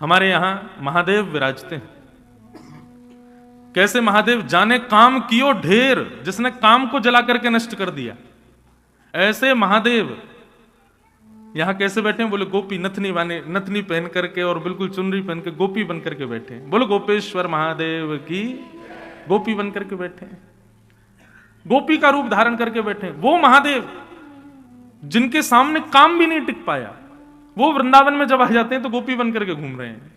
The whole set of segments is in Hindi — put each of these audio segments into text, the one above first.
हमारे यहां महादेव विराजते हैं। कैसे महादेव? जाने काम कियो ढेर, जिसने काम को जला करके नष्ट कर दिया, ऐसे महादेव यहां कैसे बैठे हैं? बोले गोपी नथनी वाने, नथनी पहन करके और बिल्कुल चुनरी पहन के गोपी बन करके बैठे हैं। बोलो गोपेश्वर महादेव की, गोपी बन करके बैठे हैं, गोपी का रूप धारण करके बैठे हैं। वो महादेव जिनके सामने काम भी नहीं टिक पाया, वो वृंदावन में जब आ जाते हैं तो गोपी बन करके घूम रहे हैं।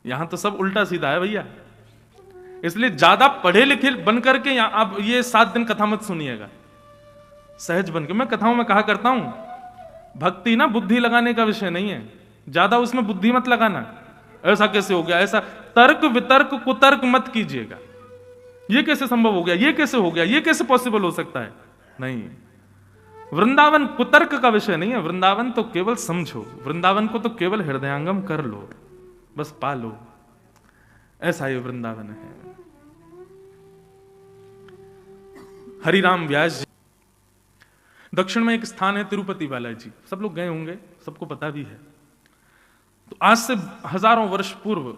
यहां तो सब उल्टा सीधा है भैया। इसलिए ज्यादा पढ़े लिखे बन करके यहां अब ये 7 दिन कथा मत सुनिएगा, सहज बन के। मैं कथाओं में कहा करता हूं, भक्ति ना बुद्धि लगाने का विषय नहीं है, ज्यादा उसमें बुद्धि मत लगाना। ऐसा कैसे हो गया, ऐसा तर्क वितर्क कुतर्क मत कीजिएगा। ये कैसे संभव हो गया, ये कैसे हो गया, ये कैसे पॉसिबल हो सकता है? नहीं, वृंदावन कुतर्क का विषय नहीं है। वृंदावन तो केवल समझो, वृंदावन को तो केवल हृदयांगम कर लो, बस पालो। ऐसा ये वृंदावन है। हरिराम व्यास जी, दक्षिण में एक स्थान है तिरुपति बालाजी, सब लोग गए होंगे, सबको पता भी है। तो आज से हजारों वर्ष पूर्व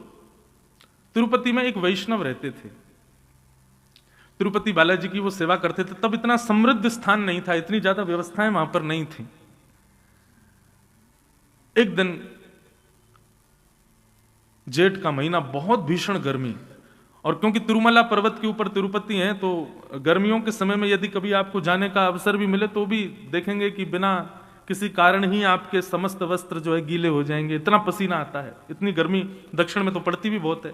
तिरुपति में एक वैष्णव रहते थे। तिरुपति बालाजी की वो सेवा करते थे। तब इतना समृद्ध स्थान नहीं था, इतनी ज्यादा व्यवस्थाएं वहां पर नहीं थी। एक दिन जेठ का महीना, बहुत भीषण गर्मी, और क्योंकि तिरुमला पर्वत के ऊपर तिरुपति है तो गर्मियों के समय में यदि कभी आपको जाने का अवसर भी मिले तो भी देखेंगे कि बिना किसी कारण ही आपके समस्त वस्त्र जो है गीले हो जाएंगे, इतना पसीना आता है, इतनी गर्मी दक्षिण में तो पड़ती भी बहुत है।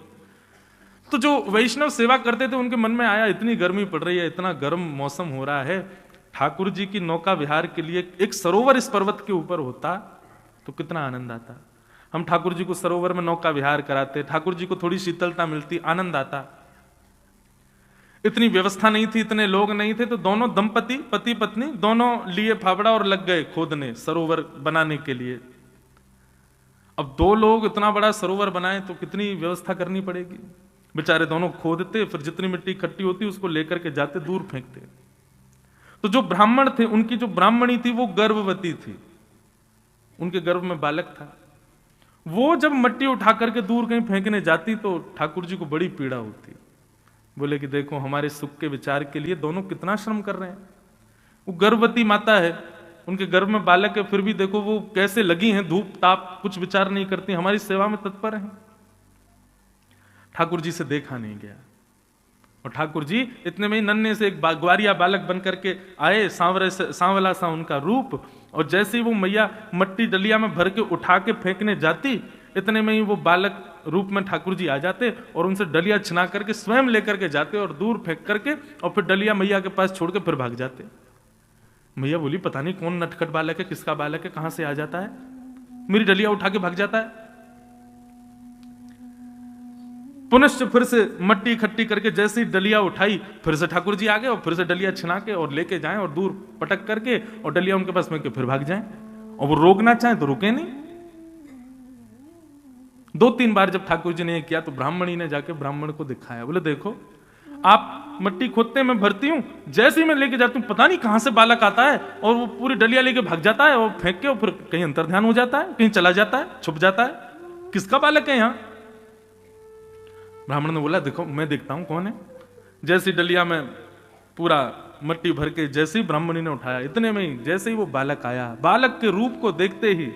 तो जो वैष्णव सेवा करते थे उनके मन में आया, इतनी गर्मी पड़ रही है, इतना गर्म मौसम हो रहा है, ठाकुर जी की नौका विहार के लिए एक सरोवर इस पर्वत के ऊपर होता तो कितना आनंद आता। हम ठाकुर जी को सरोवर में नौका विहार कराते, ठाकुर जी को थोड़ी शीतलता मिलती, आनंद आता। इतनी व्यवस्था नहीं थी, इतने लोग नहीं थे, तो दोनों दंपति, पति पत्नी दोनों लिए फावड़ा और लग गए खोदने सरोवर बनाने के लिए। अब 2 लोग इतना बड़ा सरोवर बनाए तो कितनी व्यवस्था करनी पड़ेगी। बेचारे दोनों खोदते, फिर जितनी मिट्टी इकट्ठी होती उसको लेकर के जाते, दूर फेंकते। तो जो ब्राह्मण थे, उनकी जो ब्राह्मणी थी वो गर्भवती थी, उनके गर्भ में बालक था। वो जब मट्टी उठा करके दूर कहीं फेंकने जाती तो ठाकुर जी को बड़ी पीड़ा होती। बोले कि देखो हमारे सुख के विचार के लिए दोनों कितना श्रम कर रहे हैं। वो गर्भवती माता है, उनके गर्भ में बालक है, फिर भी देखो वो कैसे लगी हैं, धूप ताप कुछ विचार नहीं करती, हमारी सेवा में तत्पर है। ठाकुर जी से देखा नहीं गया, और ठाकुर जी इतने में ही नन्हे से एक ग्वारिया बालक बन करके आए, सांवला सा उनका रूप, और जैसे ही वो मैया मट्टी डलिया में भर के उठा के फेंकने जाती, इतने में ही वो बालक रूप में ठाकुर जी आ जाते और उनसे डलिया छिना करके स्वयं लेकर के जाते और दूर फेंक करके, और फिर डलिया मैया के पास छोड़ के फिर भाग जाते। मैया बोली पता नहीं कौन नटखट बालक है, किसका बालक है, कहां से आ जाता है, मेरी डलिया उठा के भाग जाता है। पुनश्च फिर से मट्टी इकट्ठी करके जैसे ही डलिया उठाई, फिर से ठाकुर जी आ गए और फिर से डलिया छिना के और लेके जाएं और दूर पटक करके और डलिया उनके पास में के फिर भाग जाएं, और वो रोकना चाहें तो रुके नहीं। 2-3 बार जब ठाकुर जी ने ये किया तो ब्राह्मणी ने जाके ब्राह्मण को दिखाया, बोले देखो आप मट्टी खोदते मैं भरती हूं, जैसे ही मैं लेके जाती हूं पता नहीं कहां से बालक आता है और वो पूरी डलिया लेके भाग जाता है और फेंक के और फिर कहीं अंतर्ध्यान हो जाता है, कहीं चला जाता है, छुप जाता है, किसका बालक है यहां? ब्राह्मण ने बोला देखो मैं देखता हूं कौन है। जैसी डलिया में पूरा मट्टी भर के जैसे ही ब्राह्मणी ने उठाया, इतने में ही जैसे ही वो बालक आया, बालक के रूप को देखते ही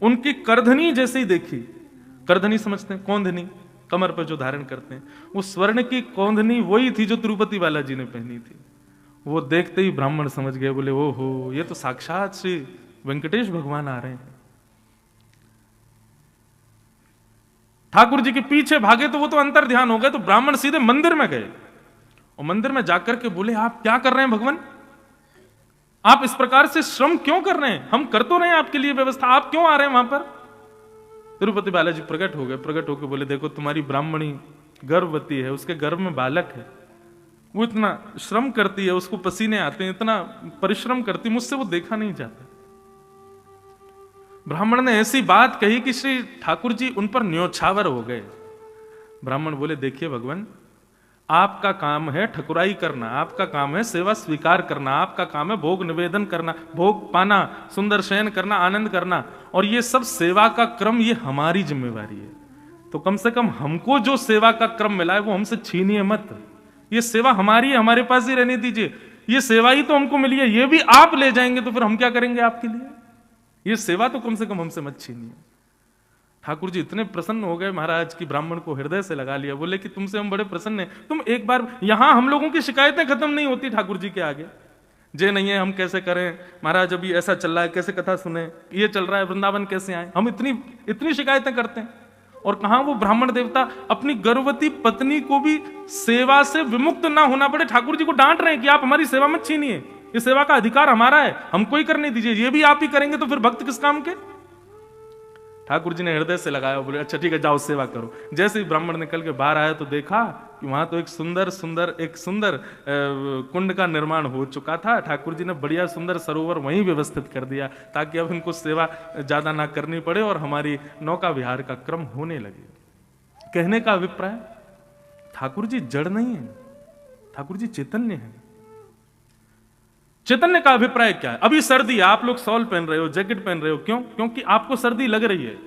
उनकी करधनी जैसे ही देखी, करधनी समझते हैं, कौंधनी कमर पर जो धारण करते हैं, वो स्वर्ण की कौंधनी वही थी जो तिरुपति बालाजी ने पहनी थी। वो देखते ही ब्राह्मण समझ गए, बोले ओहो ये तो साक्षात श्री वेंकटेश भगवान आ रहे हैं। ठाकुर जी के पीछे भागे तो वो तो अंतर ध्यान हो गए, तो ब्राह्मण सीधे मंदिर में गए और मंदिर में जाकर के बोले आप क्या कर रहे हैं भगवान, आप इस प्रकार से श्रम क्यों कर रहे हैं, हम कर तो रहे हैं आपके लिए व्यवस्था, आप क्यों आ रहे हैं वहां पर? तिरुपति बालाजी प्रकट हो गए, प्रकट होकर बोले देखो तुम्हारी ब्राह्मणी गर्भवती है, उसके गर्भ में बालक है, वो इतना श्रम करती है, उसको पसीने आते हैं, इतना परिश्रम करती, मुझसे वो देखा नहीं जाता। ब्राह्मण ने ऐसी बात कही कि श्री ठाकुर जी उन पर न्योछावर हो गए। ब्राह्मण बोले देखिए भगवान, आपका काम है ठकुराई करना, आपका काम है सेवा स्वीकार करना, आपका काम है भोग निवेदन करना, भोग पाना, सुंदर शयन करना, आनंद करना, और ये सब सेवा का क्रम, ये हमारी जिम्मेवारी है। तो कम से कम हमको जो सेवा का क्रम मिला है वो हमसे छीनिए मत। ये सेवा हमारी है, हमारे पास ही रहने दीजिए। ये सेवा ही तो हमको मिली है, ये भी आप ले जाएंगे तो फिर हम क्या करेंगे आपके लिए? ये सेवा तो कम से कम हमसे मत छीनिए। ठाकुर जी इतने प्रसन्न हो गए महाराज की ब्राह्मण को हृदय से लगा लिया। बोले कि तुमसे हम बड़े प्रसन्न हैं, तुम एक बार, यहां हम लोगों की शिकायतें खत्म नहीं होती ठाकुर जी के आगे। जे नहीं है, हम कैसे करें महाराज, अभी ऐसा चल रहा है, कैसे कथा सुने, ये चल रहा है, वृंदावन कैसे आए, हम इतनी इतनी शिकायतें करते हैं। और कहां वो ब्राह्मण देवता अपनी गर्भवती पत्नी को भी सेवा से विमुक्त ना होना पड़े, ठाकुर जी को डांट रहे हैं कि आप हमारी सेवा मत छीनिए, ये सेवा का अधिकार हमारा है, हमको ही करने दीजिए, ये भी आप ही करेंगे तो फिर भक्त किस काम के? ठाकुर जी ने हृदय से लगाया, बोले अच्छा ठीक है जाओ सेवा करो। जैसे ही ब्राह्मण निकल के बाहर आया तो देखा कि वहां तो एक सुंदर कुंड का निर्माण हो चुका था। ठाकुर जी ने बढ़िया सुंदर सरोवर वहीं व्यवस्थित कर दिया ताकि अब इनको सेवा ज्यादा ना करनी पड़े और हमारी नौका विहार का क्रम होने लगे। कहने का अभिप्राय, ठाकुर जी जड़ नहीं है, ठाकुर जी चैतन्य है। चैतन्य का अभिप्राय क्या है? अभी सर्दी है, आप लोग शॉल पहन रहे हो, जैकेट पहन रहे हो, क्यों? क्योंकि आपको सर्दी लग रही है।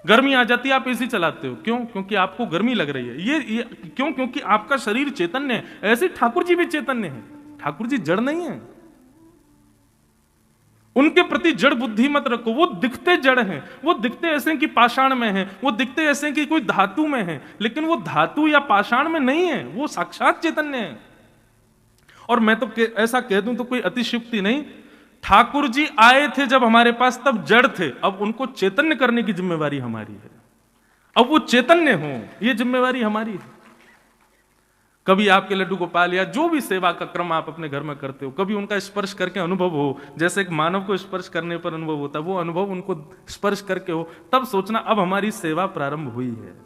गर्मी आ जाती है, आप एसी चलाते हो, क्यों? क्योंकि आपको गर्मी लग रही है। ये क्यों? क्योंकि आपका शरीर चैतन्य है। ऐसे ठाकुर जी भी चैतन्य है, ठाकुर जी जड़ नहीं है। उनके प्रति जड़ बुद्धि मत रखो। वो दिखते जड़ हैं, वो दिखते ऐसे कि पाषाण में हैं, वो दिखते ऐसे कि कोई धातु में है, लेकिन वो धातु या पाषाण में नहीं है, वो साक्षात चैतन्य है। और मैं तो ऐसा कह दूं तो कोई अतिशयोक्ति नहीं, ठाकुर जी आए थे जब हमारे पास तब जड़ थे, अब उनको चैतन्य करने की जिम्मेवारी हमारी है। अब वो चैतन्य हो, ये जिम्मेवारी हमारी है। कभी आपके लड्डू गोपाल या जो भी सेवा का क्रम आप अपने घर में करते हो, कभी उनका स्पर्श करके अनुभव हो, जैसे एक मानव को स्पर्श करने पर अनुभव होता है, वो अनुभव उनको स्पर्श करके हो, तब सोचना अब हमारी सेवा प्रारंभ हुई है।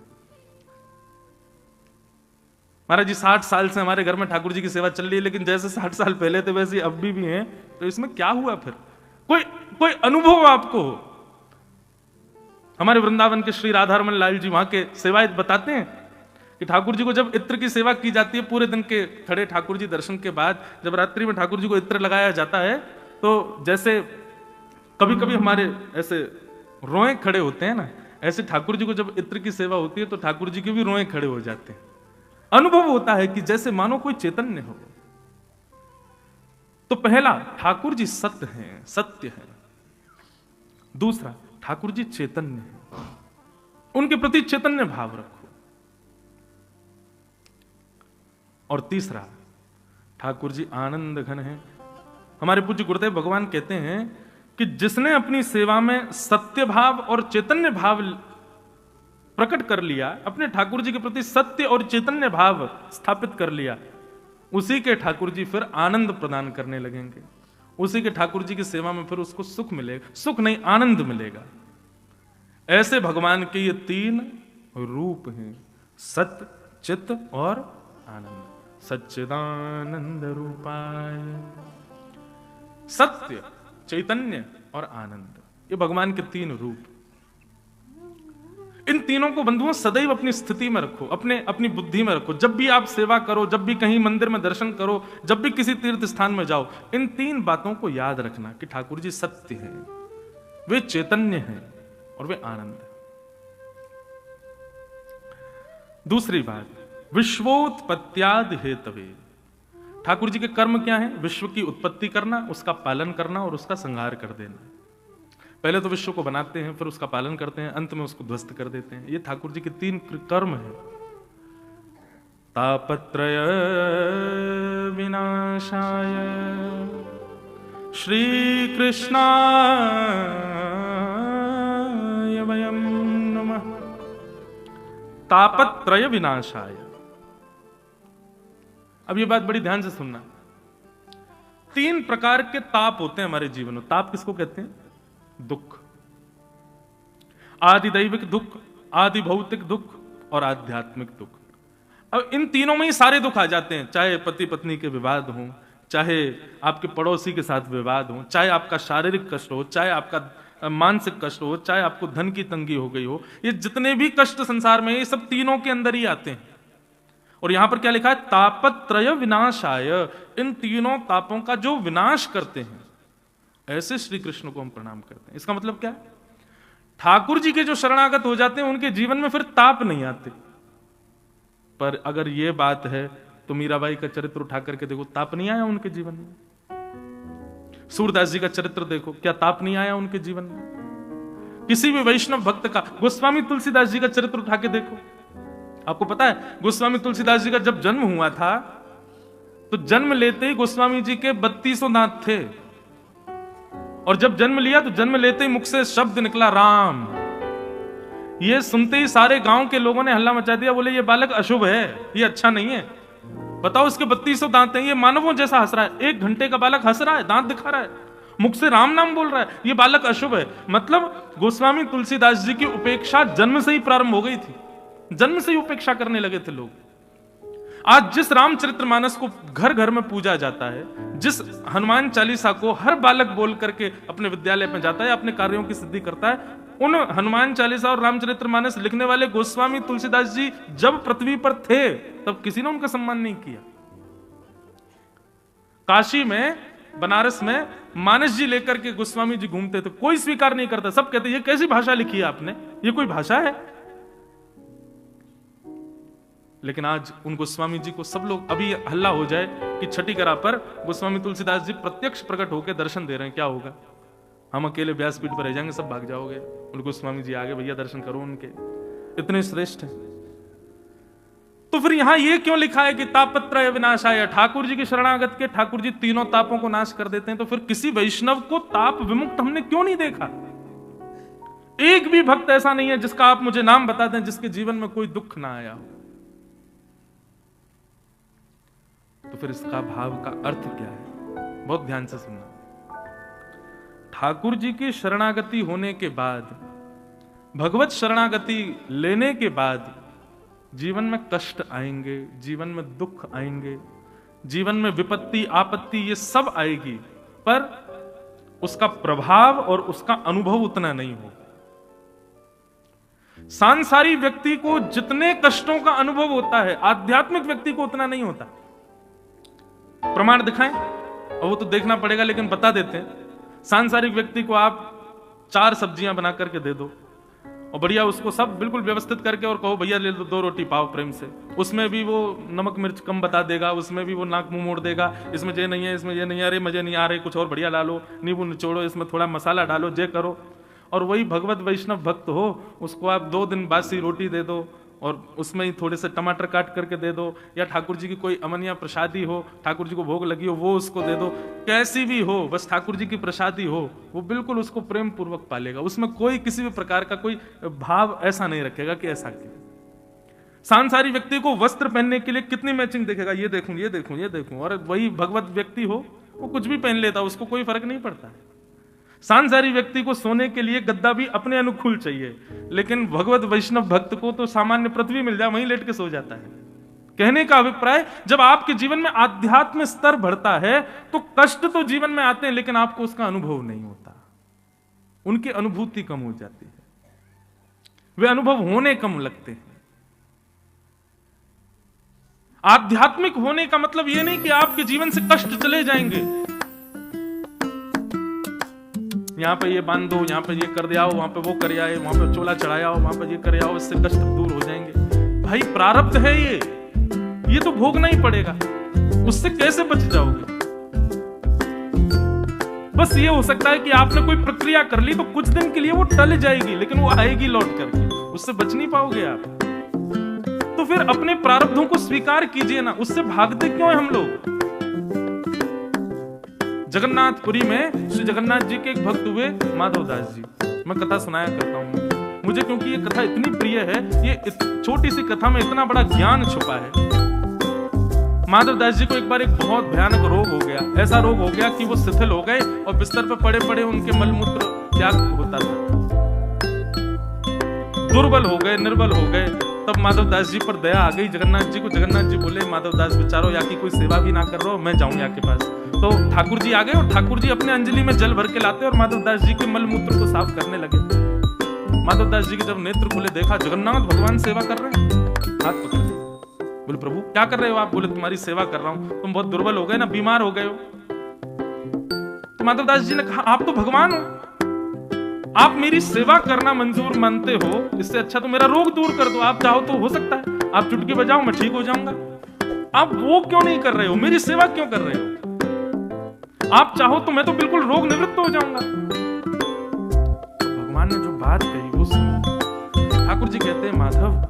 महाराज जी 60 साल से हमारे घर में ठाकुर जी की सेवा चल रही है, लेकिन जैसे 60 साल पहले थे वैसे अब भी हैं, तो इसमें क्या हुआ फिर? कोई अनुभव आपको? हमारे वृंदावन के श्री राधारमण लाल जी वहां के सेवायत बताते हैं कि ठाकुर जी को जब इत्र की सेवा की जाती है, पूरे दिन के खड़े ठाकुर जी दर्शन के बाद जब रात्रि में ठाकुर जी को इत्र लगाया जाता है, तो जैसे कभी कभी हमारे ऐसे रोए खड़े होते हैं ना, ऐसे ठाकुर जी को जब इत्र की सेवा होती है तो ठाकुर जी के भी रोए खड़े हो जाते हैं। अनुभव होता है कि जैसे मानो कोई चैतन्य हो। तो पहला, ठाकुर जी सत्य हैं, सत्य है। दूसरा, ठाकुर जी चैतन्य है, उनके प्रति चैतन्य भाव रखो। और तीसरा, ठाकुर जी आनंद घन है। हमारे पूज्य गुरुदेव भगवान कहते हैं कि जिसने अपनी सेवा में सत्य भाव और चैतन्य भाव प्रकट कर लिया, अपने ठाकुर जी के प्रति सत्य और चैतन्य भाव स्थापित कर लिया, उसी के ठाकुर जी फिर आनंद प्रदान करने लगेंगे। उसी के ठाकुर जी की सेवा में फिर उसको सुख मिलेगा, सुख नहीं आनंद मिलेगा। ऐसे भगवान के ये 3 रूप हैं, सत्य, चित्त और आनंद। सच्चिदानंद रूपाय, सत्य, चैतन्य और आनंद, ये भगवान के 3 रूप। इन तीनों को बंधुओं सदैव अपनी स्थिति में रखो, अपनी बुद्धि में रखो। जब भी आप सेवा करो, जब भी कहीं मंदिर में दर्शन करो, जब भी किसी तीर्थ स्थान में जाओ, इन 3 बातों को याद रखना कि ठाकुर जी सत्य हैं, वे चैतन्य हैं और वे आनंद है। दूसरी बात, विश्वोत्पत्त्यादि हेतवे। ठाकुर जी के कर्म क्या है? विश्व की उत्पत्ति करना, उसका पालन करना और उसका संहार कर देना। पहले तो विश्व को बनाते हैं, फिर उसका पालन करते हैं, अंत में उसको ध्वस्त कर देते हैं। ये ठाकुर जी के 3 कर्म हैं। तापत्रय विनाशाय श्री कृष्णाय वयं नमः। तापत्रय विनाशाय। अब ये बात बड़ी ध्यान से सुनना। 3 प्रकार के ताप होते हैं हमारे जीवन में। ताप किसको कहते हैं? दुख। आदि दैविक दुख, आदि भौतिक दुख और आध्यात्मिक दुख। अब इन तीनों में ही सारे दुख आ जाते हैं, चाहे पति पत्नी के विवाद हो, चाहे आपके पड़ोसी के साथ विवाद हो, चाहे आपका शारीरिक कष्ट हो, चाहे आपका मानसिक कष्ट हो, चाहे आपको धन की तंगी हो गई हो। ये जितने भी कष्ट संसार में, ये सब तीनों के अंदर ही आते हैं। और यहां पर क्या लिखा है? तापत्रय विनाशाय, इन तीनों तापों का जो विनाश करते हैं, ऐसे श्री कृष्ण को हम प्रणाम करते हैं। इसका मतलब क्या है? ठाकुर जी के जो शरणागत हो जाते हैं उनके जीवन में फिर ताप नहीं आते। पर अगर यह बात है तो मीराबाई का चरित्र उठा करके देखो, ताप नहीं आया उनके जीवन में। सूरदास जी का चरित्र देखो, क्या ताप नहीं आया उनके जीवन में? किसी भी वैष्णव भक्त का, गोस्वामी तुलसीदास जी का चरित्र उठा के देखो, आपको पता है गोस्वामी तुलसीदास जी का जब जन्म हुआ था तो जन्म लेते ही गोस्वामी जी के 32 दांत थे, और जब जन्म लिया तो जन्म लेते ही मुख से शब्द निकला राम। ये सुनते ही सारे गांव के लोगों ने हल्ला मचा दिया, बोले ये बालक अशुभ है, ये अच्छा नहीं है। बताओ, उसके 32 दांत हैं, ये मानवों जैसा हंस रहा है, 1 घंटे का बालक हंस रहा है, दांत दिखा रहा है, मुख से राम नाम बोल रहा है, ये बालक अशुभ है। मतलब गोस्वामी तुलसीदास जी की उपेक्षा जन्म से ही प्रारंभ हो गई थी, जन्म से ही उपेक्षा करने लगे थे लोग। आज जिस रामचरितमानस को घर घर में पूजा जाता है, जिस हनुमान चालीसा को हर बालक बोल करके अपने विद्यालय में जाता है, अपने कार्यों की सिद्धि करता है, उन हनुमान चालीसा और रामचरितमानस लिखने वाले गोस्वामी तुलसीदास जी जब पृथ्वी पर थे तब किसी ने उनका सम्मान नहीं किया। काशी में, बनारस में मानस जी लेकर के गोस्वामी जी घूमते थे, कोई स्वीकार नहीं करता, सब कहते ये कैसी भाषा लिखी है आपने, ये कोई भाषा है? लेकिन आज उन गोस्वामी जी को सब लोग, अभी हल्ला हो जाए कि छठी करा पर गोस्वामी तुलसीदास जी प्रत्यक्ष प्रकट होकर दर्शन दे रहे हैं, क्या होगा? हम अकेले व्यासपीठ पर रह जाएंगे, सब भाग जाओगे। उन गोस्वामी जी आगे, भैया दर्शन करो उनके, इतने श्रेष्ठ हैं। तो फिर यहां ये क्यों लिखा है कि तापत्रय विनाशाय? ठाकुर जी के शरणागत के ठाकुर जी तीनों तापों को नाश कर देते हैं। तो फिर किसी वैष्णव को ताप विमुक्त हमने क्यों नहीं देखा? एक भी भक्त ऐसा नहीं है जिसका आप मुझे नाम बता दें जिसके जीवन में कोई दुख ना आया हो। तो फिर इसका भाव का अर्थ क्या है? बहुत ध्यान से सुनना। ठाकुर जी की शरणागति होने के बाद, भगवत शरणागति लेने के बाद जीवन में कष्ट आएंगे, जीवन में दुख आएंगे, जीवन में विपत्ति आपत्ति ये सब आएगी, पर उसका प्रभाव और उसका अनुभव उतना नहीं होगा। सांसारिक व्यक्ति को जितने कष्टों का अनुभव होता है, आध्यात्मिक व्यक्ति को उतना नहीं होता। प्रमाण दिखाएं? और वो तो देखना पड़ेगा, लेकिन बता देते हैं। सांसारिक व्यक्ति को आप 4 सब्जियां बना करके दे दो और बढ़िया उसको सब बिल्कुल व्यवस्थित करके और कहो भैया ले लो 2 रोटी पाओ प्रेम से, उसमें भी वो नमक मिर्च कम बता देगा, उसमें भी वो नाक मुंह मोड़ देगा, इसमें ये नहीं है, इसमें ये नहीं है, अरे मजे नहीं आ रहे, कुछ और बढ़िया डालो, नींबू निचोड़ो, इसमें थोड़ा मसाला डालो, जे करो। और वही भगवत वैष्णव भक्त हो, उसको आप 2 दिन बासी रोटी दे दो और उसमें ही थोड़े से टमाटर काट करके दे दो, या ठाकुर जी की कोई अमनिया प्रसादी हो, ठाकुर जी को भोग लगी हो, वो उसको दे दो। कैसी भी हो, बस ठाकुर जी की प्रसादी हो, वो बिल्कुल उसको प्रेम पूर्वक पालेगा। उसमें कोई किसी भी प्रकार का कोई भाव ऐसा नहीं रखेगा कि ऐसा किया। सांसारिक व्यक्ति को वस्त्र पहनने के लिए कितनी मैचिंग देखेगा, ये देखूं ये देखूं ये देखूं, और वही भगवत व्यक्ति हो वो कुछ भी पहन लेता, उसको कोई फर्क नहीं पड़ता। सांसारिक व्यक्ति को सोने के लिए गद्दा भी अपने अनुकूल चाहिए, लेकिन भगवत वैष्णव भक्त को तो सामान्य पृथ्वी मिल जाए, वहीं लेट के सो जाता है। कहने का अभिप्राय, जब आपके जीवन में आध्यात्म स्तर बढ़ता है तो कष्ट तो जीवन में आते हैं, लेकिन आपको उसका अनुभव नहीं होता, उनकी अनुभूति कम हो जाती है, वे अनुभव होने कम लगते हैं। आध्यात्मिक होने का मतलब यह नहीं कि आपके जीवन से कष्ट चले जाएंगे, यहां पे ये बांध दो, यहां पे ये कर दिया, वहां पे वो कर आए, वहां पे चोला चढ़ाया, वहां पे ये कर आओ, इससे कष्ट दूर हो जाएंगे। भाई प्रारब्ध है ये तो भोगना ही पड़ेगा, उससे कैसे बच जाओगे? बस ये हो सकता है कि आपने कोई प्रक्रिया कर ली तो कुछ दिन के लिए वो टल जाएगी, लेकिन वो आएगी लौट करके, उससे बच नहीं पाओगे आप। तो फिर अपने प्रारब्धों को स्वीकार कीजिए ना, उससे भागते क्यों है हम लोग? जगन्नाथपुरी में श्री जगन्नाथ जी के एक भक्त हुए माधवदास जी, मैं कथा सुनाया करता हूं मुझे, क्योंकि ये कथा इतनी प्रिय है, ये छोटी सी कथा में इतना बड़ा ज्ञान छुपा है। माधवदास जी को एक बार एक बहुत भयानक रोग हो गया, ऐसा रोग हो गया कि वो शिथिल हो गए और बिस्तर पर पड़े पड़े उनके मलमूत्र त्याग होता था, दुर्बल हो गए, निर्बल हो गए। तब माधवदास जी पर दया आ गई जगन्नाथ जी को। जगन्नाथ जी बोले माधवदास बेचारो या की कोई सेवा भी ना कर रहा हो, मैं जाऊं या के पास। तो ठाकुर जी आ गए और ठाकुर जी अपने अंजलि में जल भर के लाते और माधवदास जी के मलमूत्र को साफ करने लगे। माधवदास जी के जब नेत्र खुले, देखा जगन्नाथ भगवान सेवा कर रहे हैं, हाथ पकड़ बोले प्रभु क्या कर रहे हो आप? बोले तुम्हारी सेवा कर रहा हूं। तुम बहुत दुर्बल हो गए ना, बीमार हो गए हो। तो माधवदास जी ने कहा आप तो भगवान हो, आप मेरी सेवा करना मंजूर मानते हो, इससे अच्छा तो मेरा रोग दूर कर दो। आप चाहो तो हो सकता है आप चुटकी बजाओ मैं ठीक हो जाऊंगा। आप वो क्यों नहीं कर रहे हो? मेरी सेवा क्यों कर रहे हो? आप चाहो तो मैं तो बिल्कुल रोग निवृत्त हो जाऊंगा। तो भगवान ने जो बात कही वो सुनी। ठाकुर जी कहते हैं माधव,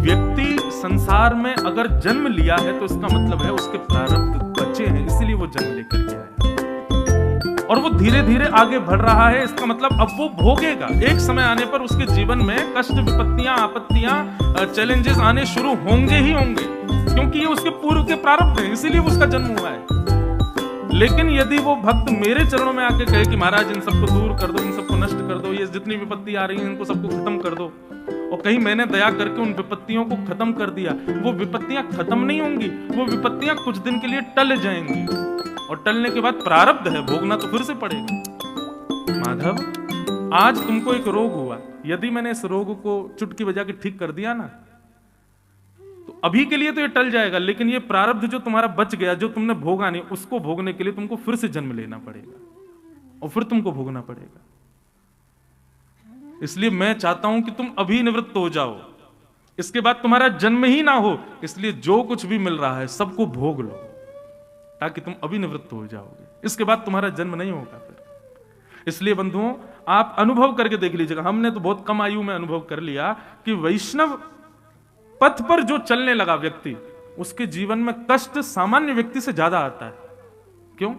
व्यक्ति संसार में अगर जन्म लिया है तो इसका मतलब है उसके प्रारब्ध बचे हैं, इसलिए वो जन्म लेकर के आया और वो धीरे धीरे आगे बढ़ रहा है। इसका मतलब अब वो भोगेगा। एक समय आने पर उसके जीवन में कष्ट, विपत्तियां, आपत्तियां, चैलेंजेस आने शुरू होंगे ही होंगे, क्योंकि ये उसके पूर्व के प्रारब्ध हैं, इसीलिए उसका जन्म हुआ है। लेकिन यदि वो भक्त मेरे चरणों में आके कहे कि महाराज इन सबको दूर कर दो, इन सबको नष्ट कर दो, ये जितनी विपत्ति आ रही है इनको सबको खत्म कर दो, और कहीं मैंने दया करके उन विपत्तियों को खत्म कर दिया, वो विपत्तियां खत्म नहीं होंगी, वो विपत्तियां कुछ दिन के लिए टल जाएंगी और टलने के बाद प्रारब्ध है, भोगना तो फिर से पड़ेगा। माधव, आज तुमको एक रोग हुआ, यदि मैंने इस रोग को चुटकी बजा के ठीक कर दिया ना, तो अभी के लिए तो ये टल जाएगा, लेकिन ये प्रारब्ध जो तुम्हारा बच गया, जो तुमने भोगा नहीं, उसको भोगने के लिए तुमको फिर से जन्म लेना पड़ेगा और फिर तुमको भोगना पड़ेगा। इसलिए मैं चाहता हूं कि तुम अभी निवृत्त हो जाओ, इसके बाद तुम्हारा जन्म ही ना हो। इसलिए जो कुछ भी मिल रहा है सबको भोग लो, ताकि तुम अभी निवृत्त हो जाओगे, इसके बाद तुम्हारा जन्म नहीं होगा फिर। इसलिए बंधुओं, आप अनुभव करके देख लीजिएगा। हमने तो बहुत कम आयु में अनुभव कर लिया कि वैष्णव पथ पर जो चलने लगा व्यक्ति, उसके जीवन में कष्ट सामान्य व्यक्ति से ज्यादा आता है। क्यों?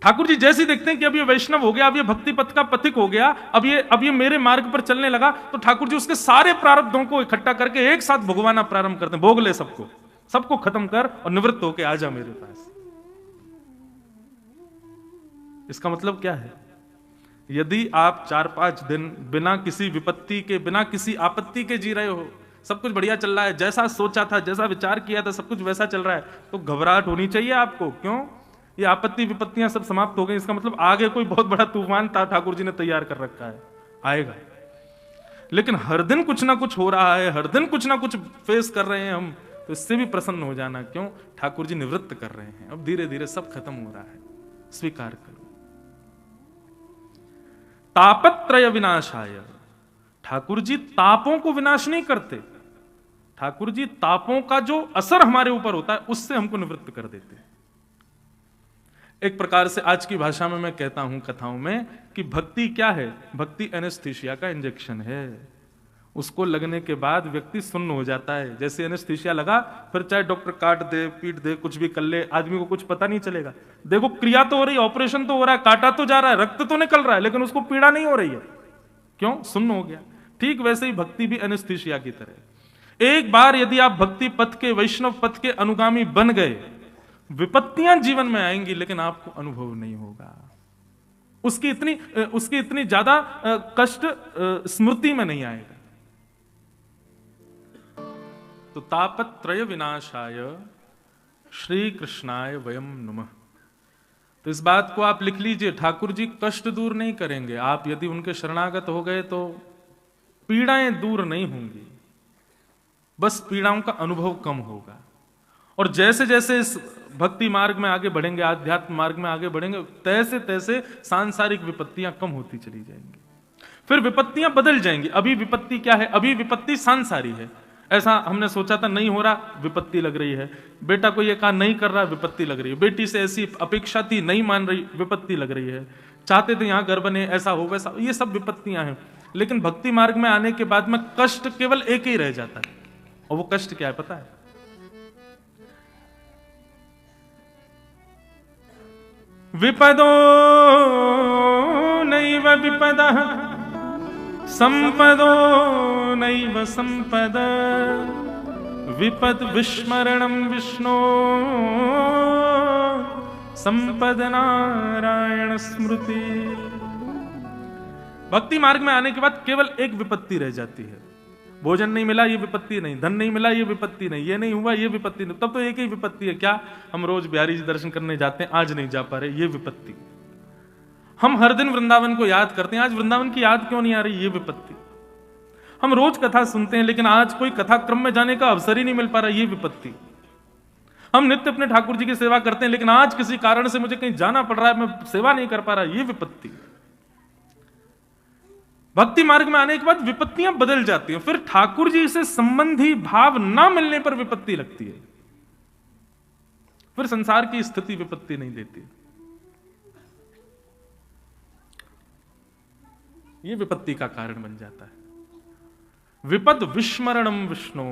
ठाकुर जी जैसे देखते हैं कि अब ये वैष्णव हो गया, अब ये भक्ति पथ का पथिक हो गया, अब ये मेरे मार्ग पर चलने लगा, तो ठाकुर जी उसके सारे प्रारब्धों को इकट्ठा करके एक साथ भोगवाना प्रारंभ करते हैं। भोग ले सबको, सबको खत्म कर और निवृत्त होके आ जा मेरे पास। इसका मतलब क्या है? यदि आप 4-5 दिन बिना किसी विपत्ति के, बिना किसी आपत्ति के जी रहे हो, सब कुछ बढ़िया चल रहा है, जैसा सोचा था, जैसा विचार किया था, सब कुछ वैसा चल रहा है, तो घबराहट होनी चाहिए आपको। क्यों? ये आपत्ति विपत्तियां सब समाप्त हो गई, इसका मतलब आगे कोई बहुत बड़ा तूफान ठाकुर जी ने तैयार कर रखा है, आएगा। लेकिन हर दिन कुछ ना कुछ हो रहा है, हर दिन कुछ ना कुछ फेस कर रहे हैं हम, तो इससे भी प्रसन्न हो जाना। क्यों? ठाकुर जी निवृत्त कर रहे हैं, अब धीरे धीरे सब खत्म हो रहा है, स्वीकार करो। तापत्रय विनाशाय, ठाकुर जी तापों को विनाश नहीं करते, ठाकुर जी तापों का जो असर हमारे ऊपर होता है उससे हमको निवृत्त कर देते हैं। एक प्रकार से आज की भाषा में मैं कहता हूं कथाओं में कि भक्ति क्या है? भक्ति एनेस्थीसिया का इंजेक्शन है। उसको लगने के बाद व्यक्ति सुन्न हो जाता है। जैसे एनेस्थीसिया लगा, फिर चाहे डॉक्टर काट दे, पीट दे, कुछ भी कर ले, आदमी को कुछ पता नहीं चलेगा। देखो क्रिया तो हो रही है, ऑपरेशन तो हो रहा है, काटा तो जा रहा है, रक्त तो निकल रहा है, लेकिन उसको पीड़ा नहीं हो रही है। क्यों? सुन्न हो गया। ठीक वैसे ही भक्ति भी एनेस्थीसिया की तरह। एक बार यदि आप भक्ति पथ के, वैष्णव पथ के अनुगामी बन गए, विपत्तियां जीवन में आएंगी लेकिन आपको अनुभव नहीं होगा, उसकी इतनी ज्यादा कष्ट स्मृति में नहीं आएगा। तो तापत्रय विनाशाय श्री कृष्णाय वयम नमः। तो इस बात को आप लिख लीजिए, ठाकुर जी कष्ट दूर नहीं करेंगे। आप यदि उनके शरणागत हो गए तो पीड़ाएं दूर नहीं होंगी, बस पीड़ाओं का अनुभव कम होगा। और जैसे जैसे इस भक्ति मार्ग में आगे बढ़ेंगे, आध्यात्म मार्ग में आगे बढ़ेंगे, तैसे तैसे सांसारिक विपत्तियां कम होती चली जाएंगी, फिर विपत्तियां बदल जाएंगी। अभी विपत्ति क्या है? अभी विपत्ति सांसारी है। ऐसा हमने सोचा था, नहीं हो रहा, विपत्ति लग रही है। बेटा को ये कहा, नहीं कर रहा, विपत्ति लग रही है। बेटी से ऐसी अपेक्षा थी, नहीं मान रही, विपत्ति लग रही है। चाहते थे यहां घर बने, ऐसा हो वैसा, ये सब विपत्तियां हैं। लेकिन भक्ति मार्ग में आने के बाद में कष्ट केवल एक ही रह जाता है, और वो कष्ट क्या है पता है? विपदो नैव विपदः संपदो नैव संपद विपद विस्मरणं विष्णो संपद नारायण स्मृति। भक्ति मार्ग में आने के बाद केवल एक विपत्ति रह जाती है। भोजन नहीं मिला, ये विपत्ति नहीं। धन नहीं मिला, ये विपत्ति नहीं। ये नहीं हुआ, ये विपत्ति नहीं। तब तो एक ही विपत्ति है, क्या? हम रोज बिहारी जी दर्शन करने जाते हैं, आज नहीं जा पा रहे, ये विपत्ति। हम हर दिन वृंदावन को याद करते हैं, आज वृंदावन की याद क्यों नहीं आ रही, ये विपत्ति। हम रोज कथा सुनते हैं, लेकिन आज कोई कथा क्रम में जाने का अवसर ही नहीं मिल पा रहा, ये विपत्ति। हम नित्य अपने ठाकुर जी की सेवा करते हैं, लेकिन आज किसी कारण से मुझे कहीं जाना पड़ रहा है, मैं सेवा नहीं कर पा रहा, ये विपत्ति। भक्ति मार्ग में आने के बाद विपत्तियां बदल जाती हैं, फिर ठाकुर जी से संबंधी भाव ना मिलने पर विपत्ति लगती है, फिर संसार की स्थिति विपत्ति नहीं देती। ये विपत्ति का कारण बन जाता है। विपद विस्मरणम विष्णु,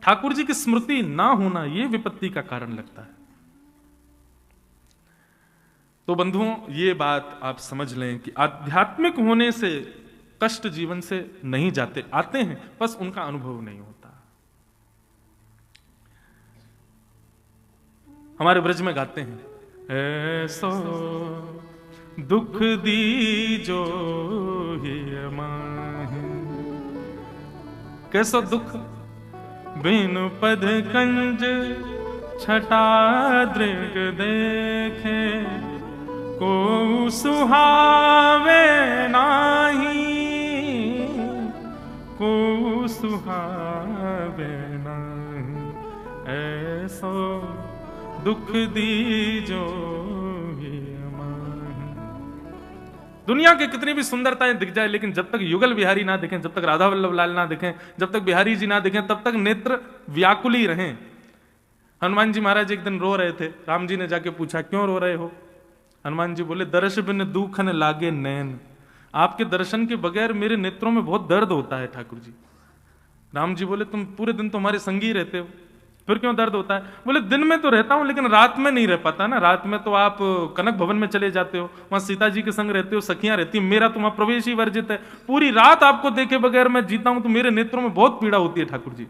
ठाकुर जी की स्मृति ना होना ये विपत्ति का कारण लगता है। तो बंधुओं, ये बात आप समझ लें कि आध्यात्मिक होने से कष्ट जीवन से नहीं जाते, आते हैं, बस उनका अनुभव नहीं होता। हमारे ब्रज में गाते हैं, ऐसो दुख दीजो ही माहे, कैसो दुख बिन पद कंज छटा दृग देखे, को सुहावे नाही, को सुहावे नाही, ऐसो दुख दीजो ही माहे। दुनिया के कितनी भी सुंदरताएं दिख जाए, लेकिन जब तक युगल बिहारी ना दिखें, जब तक राधा वल्लभ लाल ना दिखें, जब तक बिहारी जी ना दिखें, तब तक नेत्र व्याकुल ही रहें। हनुमान जी महाराज एक दिन रो रहे थे, राम जी ने जाके पूछा क्यों रो रहे हो? हनुमान जी बोले, दर्श बिन दुखन लागे नैन, आपके दर्शन के बगैर मेरे नेत्रों में बहुत दर्द होता है ठाकुर जी। राम जी बोले, तुम पूरे दिन तो हमारे संगी रहते हो, फिर क्यों दर्द होता है? बोले, दिन में तो रहता हूं, लेकिन रात में नहीं रह पाता ना, रात में तो आप कनक भवन में चले जाते हो, वहां सीता जी के संग रहते हो, सखियां रहती, मेरा तो वहां प्रवेश ही वर्जित है, पूरी रात आपको देखे बगैर मैं जीता हूं, तो मेरे नेत्रों में बहुत पीड़ा होती है ठाकुर जी।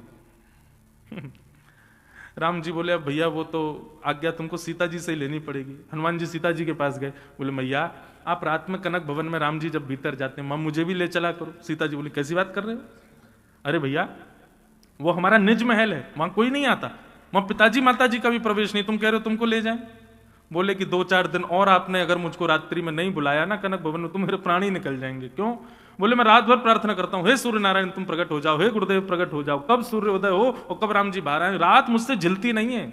राम जी बोले, अब भैया वो तो आज्ञा तुमको सीता जी से ही लेनी पड़ेगी। हनुमान जी सीता जी के पास गए, बोले, मैया आप रात में कनक भवन में राम जी जब भीतर जाते हैं, मां मुझे भी ले चला करो। सीता जी बोली, कैसी बात कर रहे हो? अरे भैया वो हमारा निज महल है, वहां कोई नहीं आता, वहां पिताजी माता जी का भी प्रवेश नहीं, तुम कह रहे हो तुमको ले जाएं? बोले कि 2-4 दिन और आपने अगर मुझको रात्रि में नहीं बुलाया ना कनक भवन में, तो मेरे प्राण ही निकल जाएंगे। क्यों? बोले, मैं रात भर प्रार्थना करता हूं, हे सूर्य नारायण तुम प्रकट हो जाओ, हे गुरुदेव प्रकट हो जाओ, कब सूर्य उदय हो और कब राम जी बाहर आए, रात मुझसे झिलती नहीं है,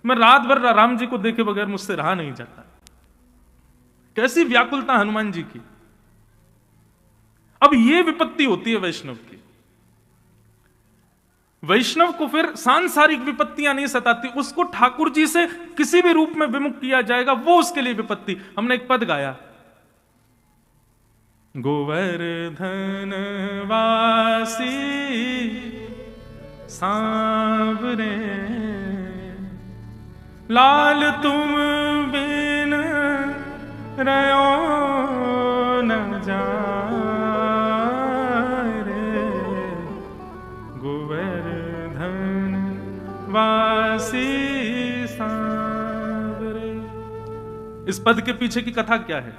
मैं रात भर राम जी को देखे बगैर मुझसे रहा नहीं जाता। कैसी व्याकुलता हनुमान जी की। अब यह विपत्ति होती है वैष्णव की। वैष्णव को फिर सांसारिक विपत्तियां नहीं सताती, उसको ठाकुर जी से किसी भी रूप में विमुख किया जाएगा, वो उसके लिए विपत्ति। हमने एक पद गाया, गोवर्धन वासी सांवरे, लाल तुम बिन रयो न जाए रे, गोवर्धन वासी सांवरे। इस पद के पीछे की कथा क्या है?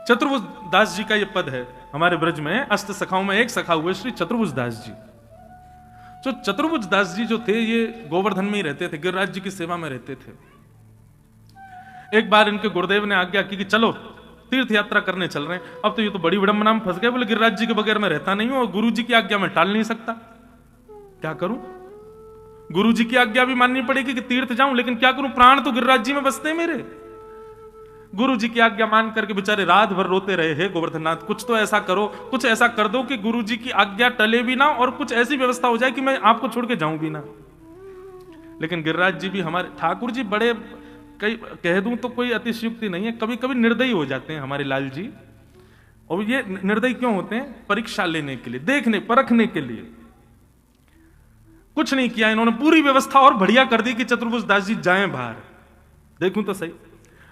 चतुर्भुज दास जी का यह पद है। हमारे ब्रज में अष्ट सखाओं में एक सखा हुए श्री चतुर्भुज दास जी। जो चतुर्भुज दास जी जो थे, ये गोवर्धन में ही रहते थे, गिरिराज जी की सेवा में रहते थे। एक बार इनके गुरुदेव ने आज्ञा की कि चलो तीर्थ यात्रा करने चल रहे हैं। अब तो ये तो बड़ी विडंबना में फंस गए, बोले गिरिराज जी के बगैर मैं रहता नहीं हूं और गुरु जी की आज्ञा में टाल नहीं सकता, क्या करूं? गुरु जी की आज्ञा भी माननी पड़ेगी कि तीर्थ जाऊं, लेकिन क्या करूं, प्राण तो गिरिराज जी में बसते हैं मेरे। गुरु जी की आज्ञा मान करके बेचारे रात भर रोते रहे, हे गोवर्धननाथ कुछ तो ऐसा करो, कुछ ऐसा कर दो कि गुरु जी की आज्ञा टले भी ना और कुछ ऐसी व्यवस्था हो जाए कि मैं आपको छोड़ के जाऊं भी ना। लेकिन गिरिराज जी भी हमारे ठाकुर जी बड़े, कई कह दूं तो कोई अतिशयुक्ति नहीं है, कभी कभी निर्दयी हो जाते हैं हमारे लाल जी। और ये निर्दयी क्यों होते हैं? परीक्षा लेने के लिए, देखने परखने के लिए। कुछ नहीं किया इन्होंने, पूरी व्यवस्था और बढ़िया कर दी कि चतुर्भुज दास जी जाएं बाहर, देखूं तो सही।